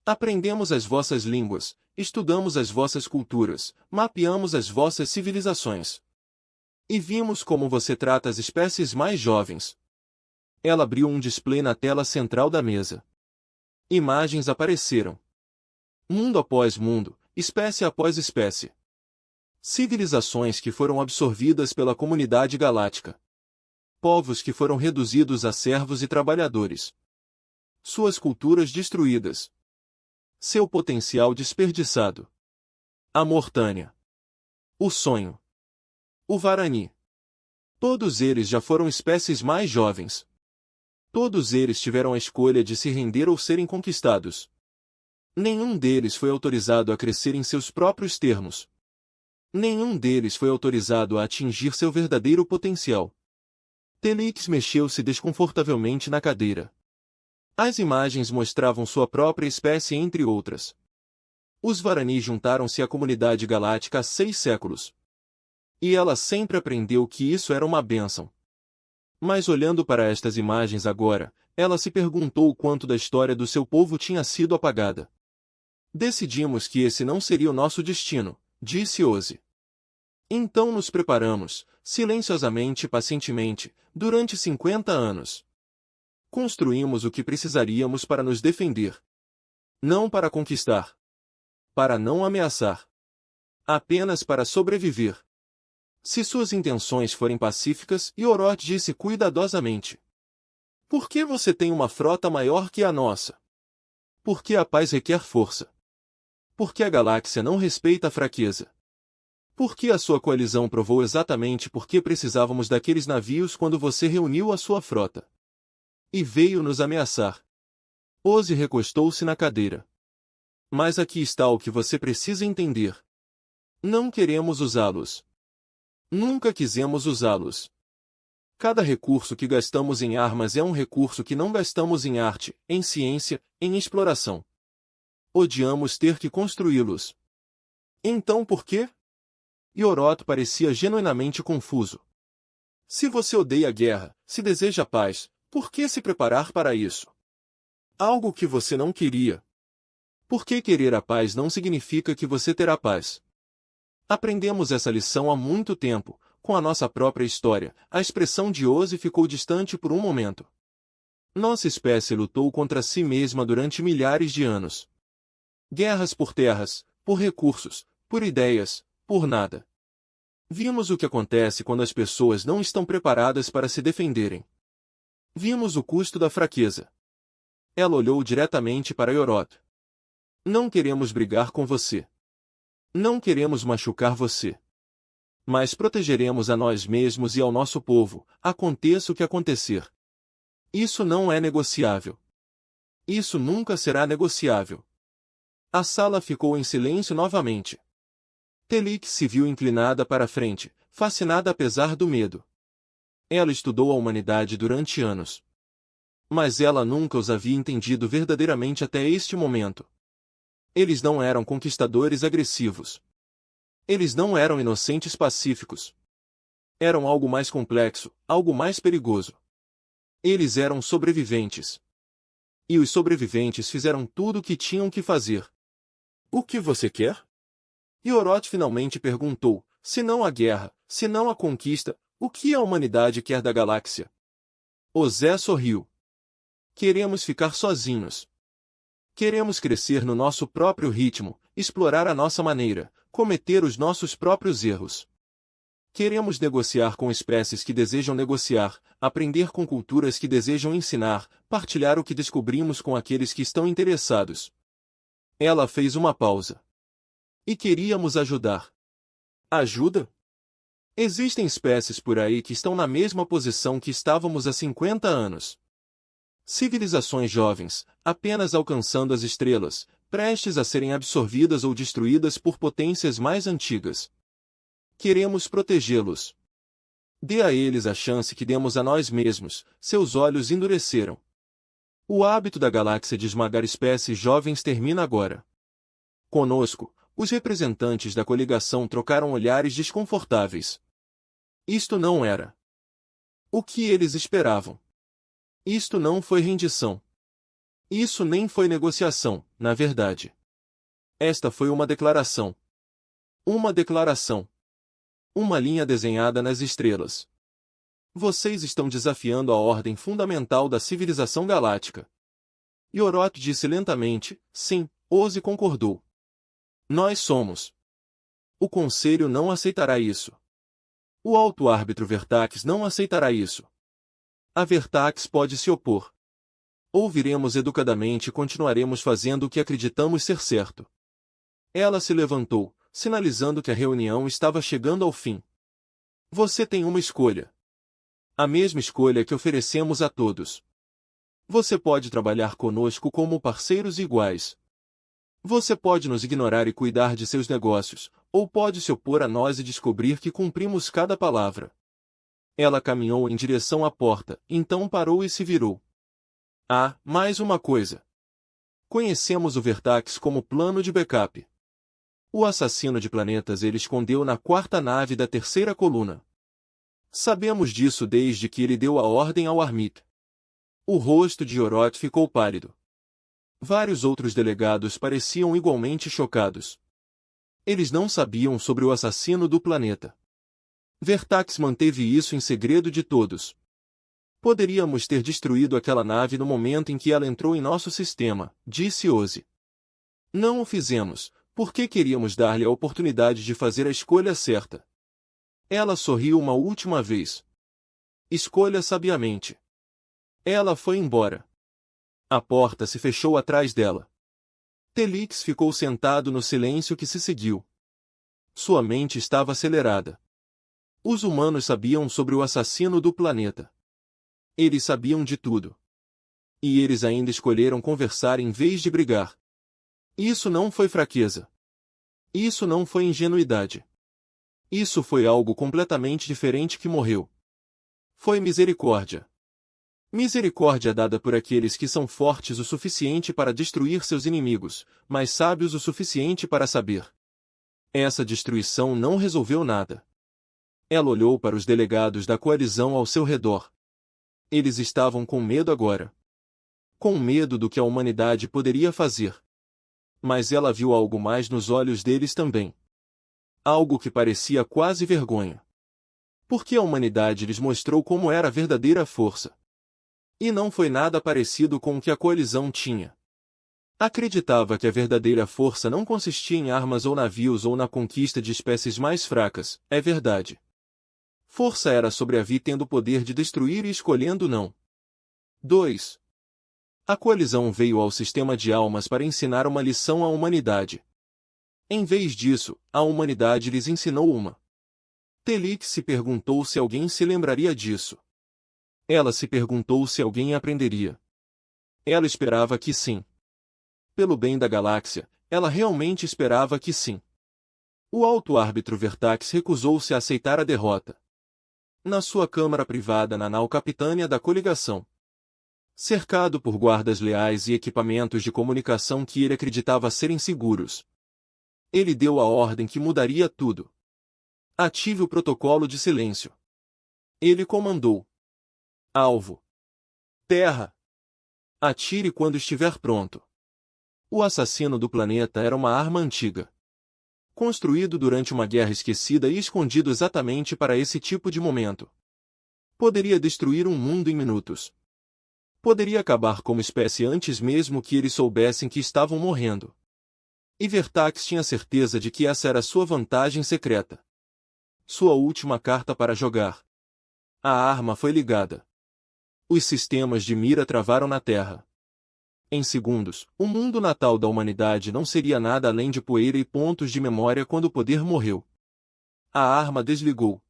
Aprendemos as vossas línguas, estudamos as vossas culturas, mapeamos as vossas civilizações. E vimos como você trata as espécies mais jovens. Ela abriu um display na tela central da mesa. Imagens apareceram. Mundo após mundo, espécie após espécie. Civilizações que foram absorvidas pela comunidade galáctica. Povos que foram reduzidos a servos e trabalhadores. Suas culturas destruídas. Seu potencial desperdiçado. A Mortânia. O sonho. O Varani. Todos eles já foram espécies mais jovens. Todos eles tiveram a escolha de se render ou serem conquistados. Nenhum deles foi autorizado a crescer em seus próprios termos. Nenhum deles foi autorizado a atingir seu verdadeiro potencial. Telix mexeu-se desconfortavelmente na cadeira. As imagens mostravam sua própria espécie entre outras. Os Varani juntaram-se à comunidade galáctica há 6 séculos. E ela sempre aprendeu que isso era uma bênção. Mas olhando para estas imagens agora, ela se perguntou o quanto da história do seu povo tinha sido apagada. Decidimos que esse não seria o nosso destino, disse Ozzy. Então nos preparamos, silenciosamente e pacientemente, durante 50 anos. Construímos o que precisaríamos para nos defender. Não para conquistar. Para não ameaçar. Apenas para sobreviver. Se suas intenções forem pacíficas, Yorot disse cuidadosamente. Por que você tem uma frota maior que a nossa? Porque a paz requer força. Porque a galáxia não respeita a fraqueza. Porque a sua coalizão provou exatamente por que precisávamos daqueles navios quando você reuniu a sua frota. E veio nos ameaçar. Ozzy recostou-se na cadeira. Mas aqui está o que você precisa entender. Não queremos usá-los. Nunca quisemos usá-los. Cada recurso que gastamos em armas é um recurso que não gastamos em arte, em ciência, em exploração. Odiamos ter que construí-los. Então por quê? Yorot parecia genuinamente confuso. Se você odeia a guerra, se deseja paz, por que se preparar para isso? Algo que você não queria. Por que querer a paz não significa que você terá paz? Aprendemos essa lição há muito tempo, com a nossa própria história. A expressão de Ozzy ficou distante por um momento. Nossa espécie lutou contra si mesma durante milhares de anos. Guerras por terras, por recursos, por ideias, por nada. Vimos o que acontece quando as pessoas não estão preparadas para se defenderem. Vimos o custo da fraqueza. Ela olhou diretamente para Yorot. Não queremos brigar com você. Não queremos machucar você. Mas protegeremos a nós mesmos e ao nosso povo, aconteça o que acontecer. Isso não é negociável. Isso nunca será negociável. A sala ficou em silêncio novamente. Telik se viu inclinada para a frente, fascinada apesar do medo. Ela estudou a humanidade durante anos. Mas ela nunca os havia entendido verdadeiramente até este momento. Eles não eram conquistadores agressivos. Eles não eram inocentes pacíficos. Eram algo mais complexo, algo mais perigoso. Eles eram sobreviventes. E os sobreviventes fizeram tudo o que tinham que fazer. O que você quer? Yorot finalmente perguntou, se não a guerra, se não a conquista, o que a humanidade quer da galáxia? Ozé sorriu. Queremos ficar sozinhos. Queremos crescer no nosso próprio ritmo, explorar a nossa maneira, cometer os nossos próprios erros. Queremos negociar com espécies que desejam negociar, aprender com culturas que desejam ensinar, partilhar o que descobrimos com aqueles que estão interessados. Ela fez uma pausa. E queríamos ajudar. Ajuda? Existem espécies por aí que estão na mesma posição que estávamos há 50 anos. Civilizações jovens, apenas alcançando as estrelas, prestes a serem absorvidas ou destruídas por potências mais antigas. Queremos protegê-los. Dê a eles a chance que demos a nós mesmos. Seus olhos endureceram. O hábito da galáxia de esmagar espécies jovens termina agora. Conosco, os representantes da coligação trocaram olhares desconfortáveis. Isto não era o que eles esperavam. Isto não foi rendição. Isso nem foi negociação, na verdade. Esta foi uma declaração. Uma declaração. Uma linha desenhada nas estrelas. Vocês estão desafiando a ordem fundamental da civilização galáctica. Yorot disse lentamente, sim, Ozzy concordou. Nós somos. O Conselho não aceitará isso. O Alto Árbitro Vertax não aceitará isso. A Vertax pode se opor. Ouviremos educadamente e continuaremos fazendo o que acreditamos ser certo. Ela se levantou, sinalizando que a reunião estava chegando ao fim. Você tem uma escolha. A mesma escolha que oferecemos a todos. Você pode trabalhar conosco como parceiros iguais. Você pode nos ignorar e cuidar de seus negócios, ou pode se opor a nós e descobrir que cumprimos cada palavra. Ela caminhou em direção à porta, então parou e se virou. Ah, mais uma coisa. Conhecemos o Vertax como plano de backup. O assassino de planetas ele escondeu na quarta nave da terceira coluna. Sabemos disso desde que ele deu a ordem ao Armit. O rosto de Oroth ficou pálido. Vários outros delegados pareciam igualmente chocados. Eles não sabiam sobre o assassino do planeta. Vertax manteve isso em segredo de todos. Poderíamos ter destruído aquela nave no momento em que ela entrou em nosso sistema, disse Ozzy. Não o fizemos, porque queríamos dar-lhe a oportunidade de fazer a escolha certa. Ela sorriu uma última vez. Escolha sabiamente. Ela foi embora. A porta se fechou atrás dela. Telix ficou sentado no silêncio que se seguiu. Sua mente estava acelerada. Os humanos sabiam sobre o assassino do planeta. Eles sabiam de tudo. E eles ainda escolheram conversar em vez de brigar. Isso não foi fraqueza. Isso não foi ingenuidade. Isso foi algo completamente diferente que morreu. Foi misericórdia. Misericórdia dada por aqueles que são fortes o suficiente para destruir seus inimigos, mas sábios o suficiente para saber. Essa destruição não resolveu nada. Ela olhou para os delegados da coalizão ao seu redor. Eles estavam com medo agora. Com medo do que a humanidade poderia fazer. Mas ela viu algo mais nos olhos deles também. Algo que parecia quase vergonha. Porque a humanidade lhes mostrou como era a verdadeira força. E não foi nada parecido com o que a coalizão tinha. Acreditava que a verdadeira força não consistia em armas ou navios ou na conquista de espécies mais fracas, é verdade. Força era sobre a vida tendo o poder de destruir e escolhendo não. 2. A coalizão veio ao sistema de almas para ensinar uma lição à humanidade. Em vez disso, a humanidade lhes ensinou uma. Telix se perguntou se alguém se lembraria disso. Ela se perguntou se alguém aprenderia. Ela esperava que sim. Pelo bem da galáxia, ela realmente esperava que sim. O alto árbitro Vertax recusou-se a aceitar a derrota. Na sua câmara privada na nau capitânia da coligação. Cercado por guardas leais e equipamentos de comunicação que ele acreditava serem seguros. Ele deu a ordem que mudaria tudo. Ative o protocolo de silêncio. Ele comandou. Alvo. Terra. Atire quando estiver pronto. O assassino do planeta era uma arma antiga. Construído durante uma guerra esquecida e escondido exatamente para esse tipo de momento. Poderia destruir um mundo em minutos. Poderia acabar como espécie antes mesmo que eles soubessem que estavam morrendo. E Vertax tinha certeza de que essa era sua vantagem secreta. Sua última carta para jogar. A arma foi ligada. Os sistemas de mira travaram na Terra. Em segundos, o mundo natal da humanidade não seria nada além de poeira e pontos de memória quando o poder morreu. A arma desligou.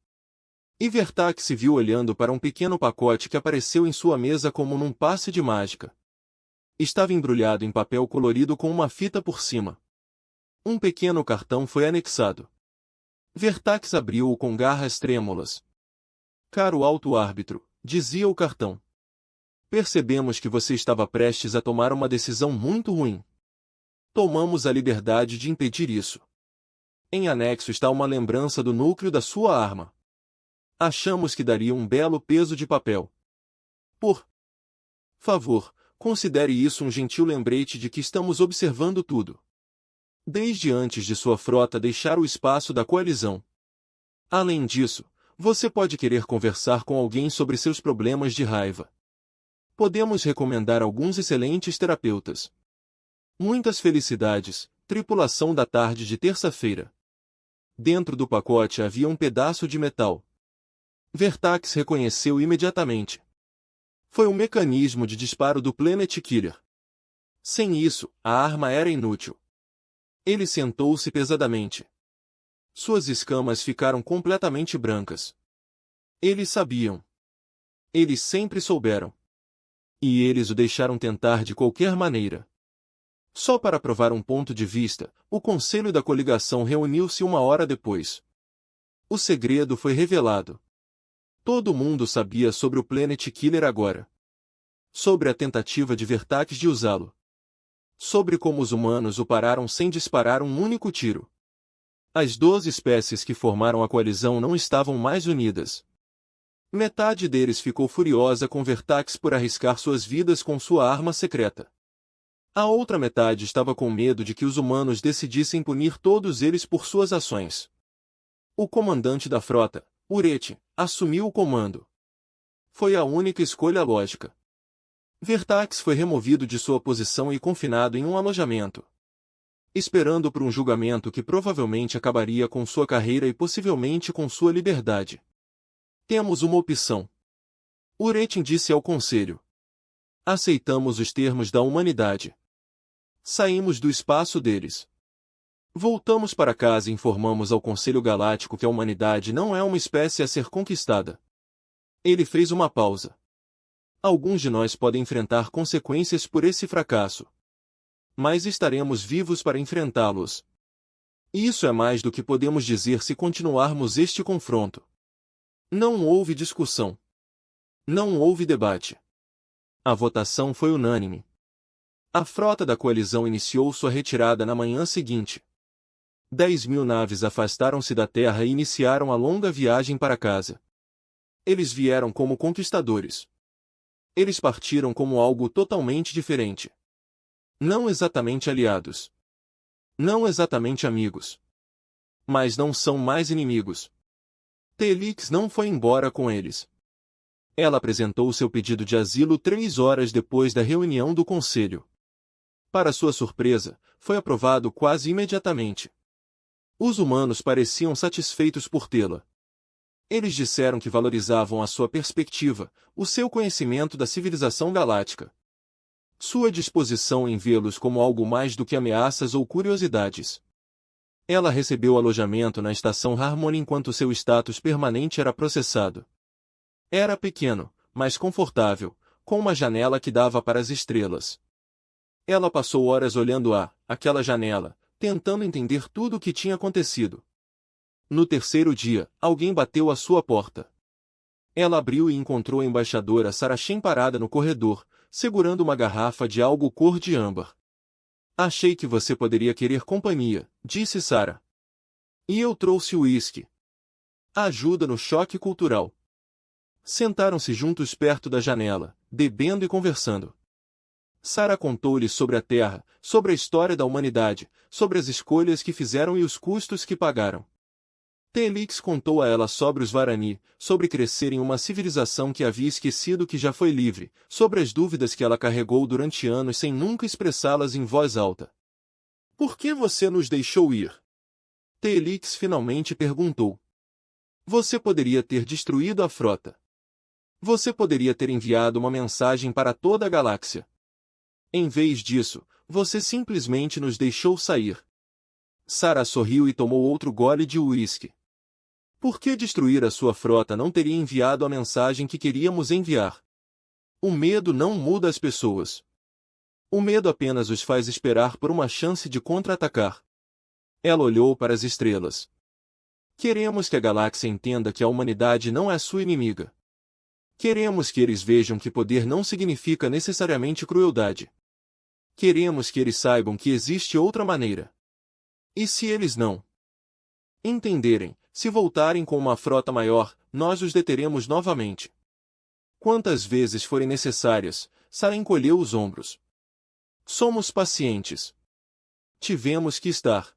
E Vertax se viu olhando para um pequeno pacote que apareceu em sua mesa como num passe de mágica. Estava embrulhado em papel colorido com uma fita por cima. Um pequeno cartão foi anexado. Vertax abriu-o com garras trêmulas. Caro alto árbitro, dizia o cartão. Percebemos que você estava prestes a tomar uma decisão muito ruim. Tomamos a liberdade de impedir isso. Em anexo está uma lembrança do núcleo da sua arma. Achamos que daria um belo peso de papel. Por favor, considere isso um gentil lembrete de que estamos observando tudo. Desde antes de sua frota deixar o espaço da coalizão. Além disso, você pode querer conversar com alguém sobre seus problemas de raiva. Podemos recomendar alguns excelentes terapeutas. Muitas felicidades, tripulação da tarde de terça-feira. Dentro do pacote havia um pedaço de metal. Vertax reconheceu imediatamente. Foi o mecanismo de disparo do Planet Killer. Sem isso, a arma era inútil. Ele sentou-se pesadamente. Suas escamas ficaram completamente brancas. Eles sabiam. Eles sempre souberam. E eles o deixaram tentar de qualquer maneira. Só para provar um ponto de vista, o conselho da coligação reuniu-se uma hora depois. O segredo foi revelado. Todo mundo sabia sobre o Planet Killer agora. Sobre a tentativa de Vertax de usá-lo. Sobre como os humanos o pararam sem disparar um único tiro. As 12 espécies que formaram a coalizão não estavam mais unidas. Metade deles ficou furiosa com Vertax por arriscar suas vidas com sua arma secreta. A outra metade estava com medo de que os humanos decidissem punir todos eles por suas ações. O comandante da frota, Urete, assumiu o comando. Foi a única escolha lógica. Vertax foi removido de sua posição e confinado em um alojamento, esperando por um julgamento que provavelmente acabaria com sua carreira e possivelmente com sua liberdade. Temos uma opção. Urete disse ao conselho. Aceitamos os termos da humanidade. Saímos do espaço deles. Voltamos para casa e informamos ao Conselho Galáctico que a humanidade não é uma espécie a ser conquistada. Ele fez uma pausa. Alguns de nós podem enfrentar consequências por esse fracasso. Mas estaremos vivos para enfrentá-los. Isso é mais do que podemos dizer se continuarmos este confronto. Não houve discussão. Não houve debate. A votação foi unânime. A frota da coalizão iniciou sua retirada na manhã seguinte. 10.000 naves afastaram-se da Terra e iniciaram a longa viagem para casa. Eles vieram como conquistadores. Eles partiram como algo totalmente diferente. Não exatamente aliados. Não exatamente amigos. Mas não são mais inimigos. Telix não foi embora com eles. Ela apresentou seu pedido de asilo 3 horas depois da reunião do conselho. Para sua surpresa, foi aprovado quase imediatamente. Os humanos pareciam satisfeitos por tê-la. Eles disseram que valorizavam a sua perspectiva, o seu conhecimento da civilização galáctica. Sua disposição em vê-los como algo mais do que ameaças ou curiosidades. Ela recebeu alojamento na estação Harmony enquanto seu status permanente era processado. Era pequeno, mas confortável, com uma janela que dava para as estrelas. Ela passou horas olhando aquela janela, tentando entender tudo o que tinha acontecido. No terceiro dia, alguém bateu à sua porta. Ela abriu e encontrou a embaixadora Saracen parada no corredor, segurando uma garrafa de algo cor de âmbar. Achei que você poderia querer companhia, disse Sarah. E eu trouxe o uísque. Ajuda no choque cultural. Sentaram-se juntos perto da janela, bebendo e conversando. Sarah contou-lhe sobre a Terra, sobre a história da humanidade, sobre as escolhas que fizeram e os custos que pagaram. Telix contou a ela sobre os Varani, sobre crescer em uma civilização que havia esquecido que já foi livre, sobre as dúvidas que ela carregou durante anos sem nunca expressá-las em voz alta. Por que você nos deixou ir? Telix finalmente perguntou. Você poderia ter destruído a frota. Você poderia ter enviado uma mensagem para toda a galáxia. Em vez disso, você simplesmente nos deixou sair. Sarah sorriu e tomou outro gole de uísque. Por que destruir a sua frota não teria enviado a mensagem que queríamos enviar? O medo não muda as pessoas. O medo apenas os faz esperar por uma chance de contra-atacar. Ela olhou para as estrelas. Queremos que a galáxia entenda que a humanidade não é sua inimiga. Queremos que eles vejam que poder não significa necessariamente crueldade. Queremos que eles saibam que existe outra maneira. E se eles não entenderem, se voltarem com uma frota maior, nós os deteremos novamente. Quantas vezes forem necessárias, Sarah encolheu os ombros. Somos pacientes. Tivemos que estar.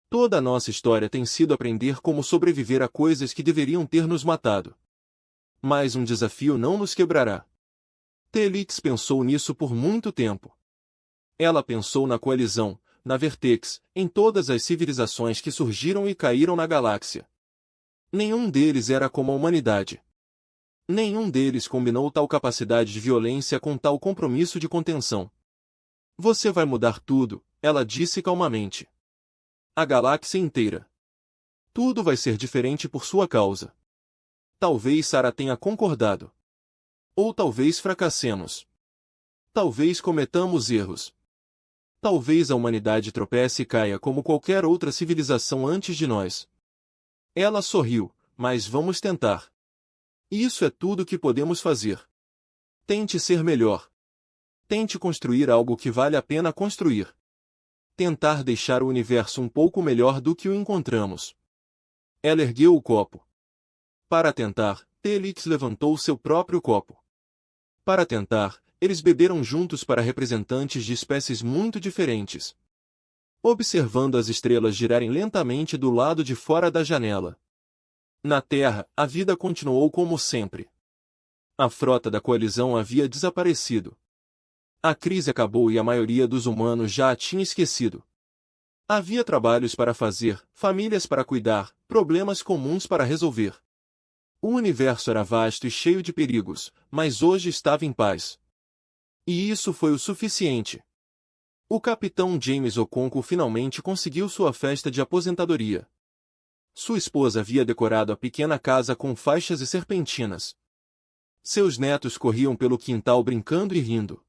Toda a nossa história tem sido aprender como sobreviver a coisas que deveriam ter nos matado. Mas um desafio não nos quebrará. Telix pensou nisso por muito tempo. Ela pensou na coalizão, na Vertex, em todas as civilizações que surgiram e caíram na galáxia. Nenhum deles era como a humanidade. Nenhum deles combinou tal capacidade de violência com tal compromisso de contenção. Você vai mudar tudo, ela disse calmamente. A galáxia inteira. Tudo vai ser diferente por sua causa. Talvez Sarah tenha concordado. Ou talvez fracassemos. Talvez cometamos erros. Talvez a humanidade tropece e caia como qualquer outra civilização antes de nós. Ela sorriu, mas vamos tentar. Isso é tudo que podemos fazer. Tente ser melhor. Tente construir algo que vale a pena construir. tentar deixar o universo um pouco melhor do que o encontramos. Ela ergueu o copo. Para tentar, Telix levantou seu próprio copo. Para tentar, eles beberam juntos para representantes de espécies muito diferentes. Observando as estrelas girarem lentamente do lado de fora da janela. Na Terra, a vida continuou como sempre. A frota da coalizão havia desaparecido. A crise acabou e a maioria dos humanos já a tinha esquecido. Havia trabalhos para fazer, famílias para cuidar, problemas comuns para resolver. O universo era vasto e cheio de perigos, mas hoje estava em paz. E isso foi o suficiente. O capitão James Okonkwo finalmente conseguiu sua festa de aposentadoria. Sua esposa havia decorado a pequena casa com faixas e serpentinas. Seus netos corriam pelo quintal brincando e rindo.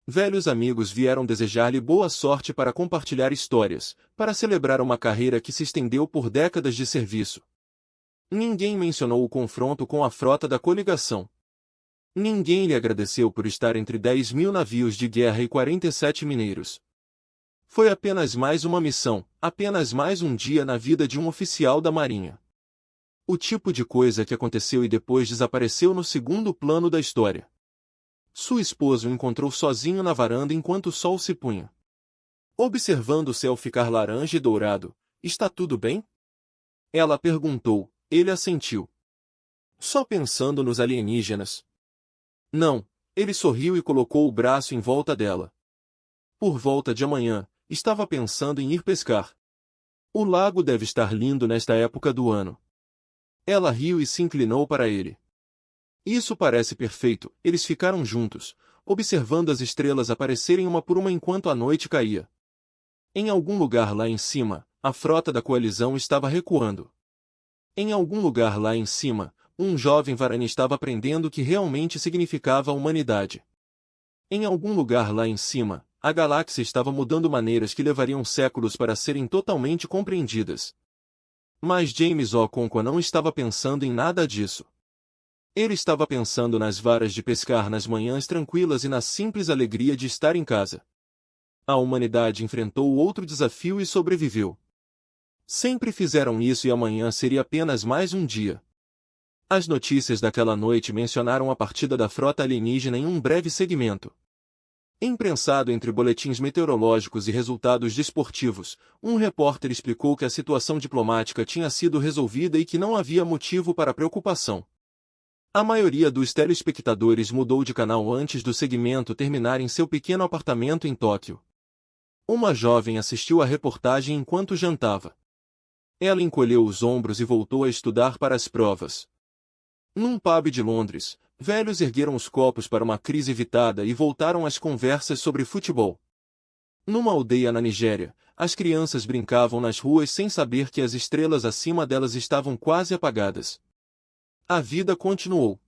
Velhos amigos vieram desejar-lhe boa sorte para compartilhar histórias, para celebrar uma carreira que se estendeu por décadas de serviço. Ninguém mencionou o confronto com a frota da coligação. Ninguém lhe agradeceu por estar entre 10.000 navios de guerra e 47 mineiros. Foi apenas mais uma missão, apenas mais um dia na vida de um oficial da Marinha. O tipo de coisa que aconteceu e depois desapareceu no segundo plano da história. Sua esposa o encontrou sozinho na varanda enquanto o sol se punha. Observando o céu ficar laranja e dourado, "Está tudo bem?" Ela perguntou, ele assentiu. "Só pensando nos alienígenas." "Não." Ele sorriu e colocou o braço em volta dela. "Por volta de amanhã, estava pensando em ir pescar. O lago deve estar lindo nesta época do ano." Ela riu e se inclinou para ele. "Isso parece perfeito." Eles ficaram juntos, observando as estrelas aparecerem uma por uma enquanto a noite caía. Em algum lugar lá em cima, a frota da coalizão estava recuando. Em algum lugar lá em cima, um jovem Varani estava aprendendo o que realmente significava a humanidade. Em algum lugar lá em cima, a galáxia estava mudando maneiras que levariam séculos para serem totalmente compreendidas. Mas James Okonkwo não estava pensando em nada disso. Ele estava pensando nas varas de pescar nas manhãs tranquilas e na simples alegria de estar em casa. A humanidade enfrentou outro desafio e sobreviveu. Sempre fizeram isso e amanhã seria apenas mais um dia. As notícias daquela noite mencionaram a partida da frota alienígena em um breve segmento. Imprensado entre boletins meteorológicos e resultados desportivos, um repórter explicou que a situação diplomática tinha sido resolvida e que não havia motivo para preocupação. A maioria dos telespectadores mudou de canal antes do segmento terminar em seu pequeno apartamento em Tóquio. Uma jovem assistiu à reportagem enquanto jantava. Ela encolheu os ombros e voltou a estudar para as provas. Num pub de Londres, velhos ergueram os copos para uma crise evitada e voltaram às conversas sobre futebol. Numa aldeia na Nigéria, as crianças brincavam nas ruas sem saber que as estrelas acima delas estavam quase apagadas. A vida continuou.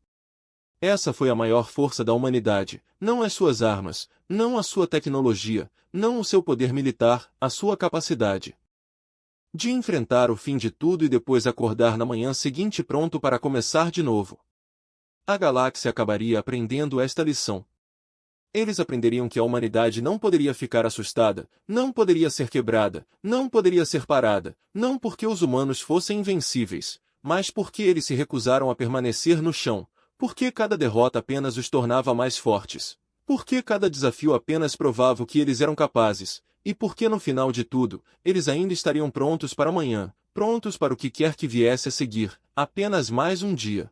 Essa foi a maior força da humanidade, não as suas armas, não a sua tecnologia, não o seu poder militar, a sua capacidade de enfrentar o fim de tudo e depois acordar na manhã seguinte pronto para começar de novo. A galáxia acabaria aprendendo esta lição. Eles aprenderiam que a humanidade não poderia ficar assustada, não poderia ser quebrada, não poderia ser parada, não porque os humanos fossem invencíveis, mas porque eles se recusaram a permanecer no chão, porque cada derrota apenas os tornava mais fortes, porque cada desafio apenas provava o que eles eram capazes, e porque no final de tudo, eles ainda estariam prontos para amanhã, prontos para o que quer que viesse a seguir, apenas mais um dia.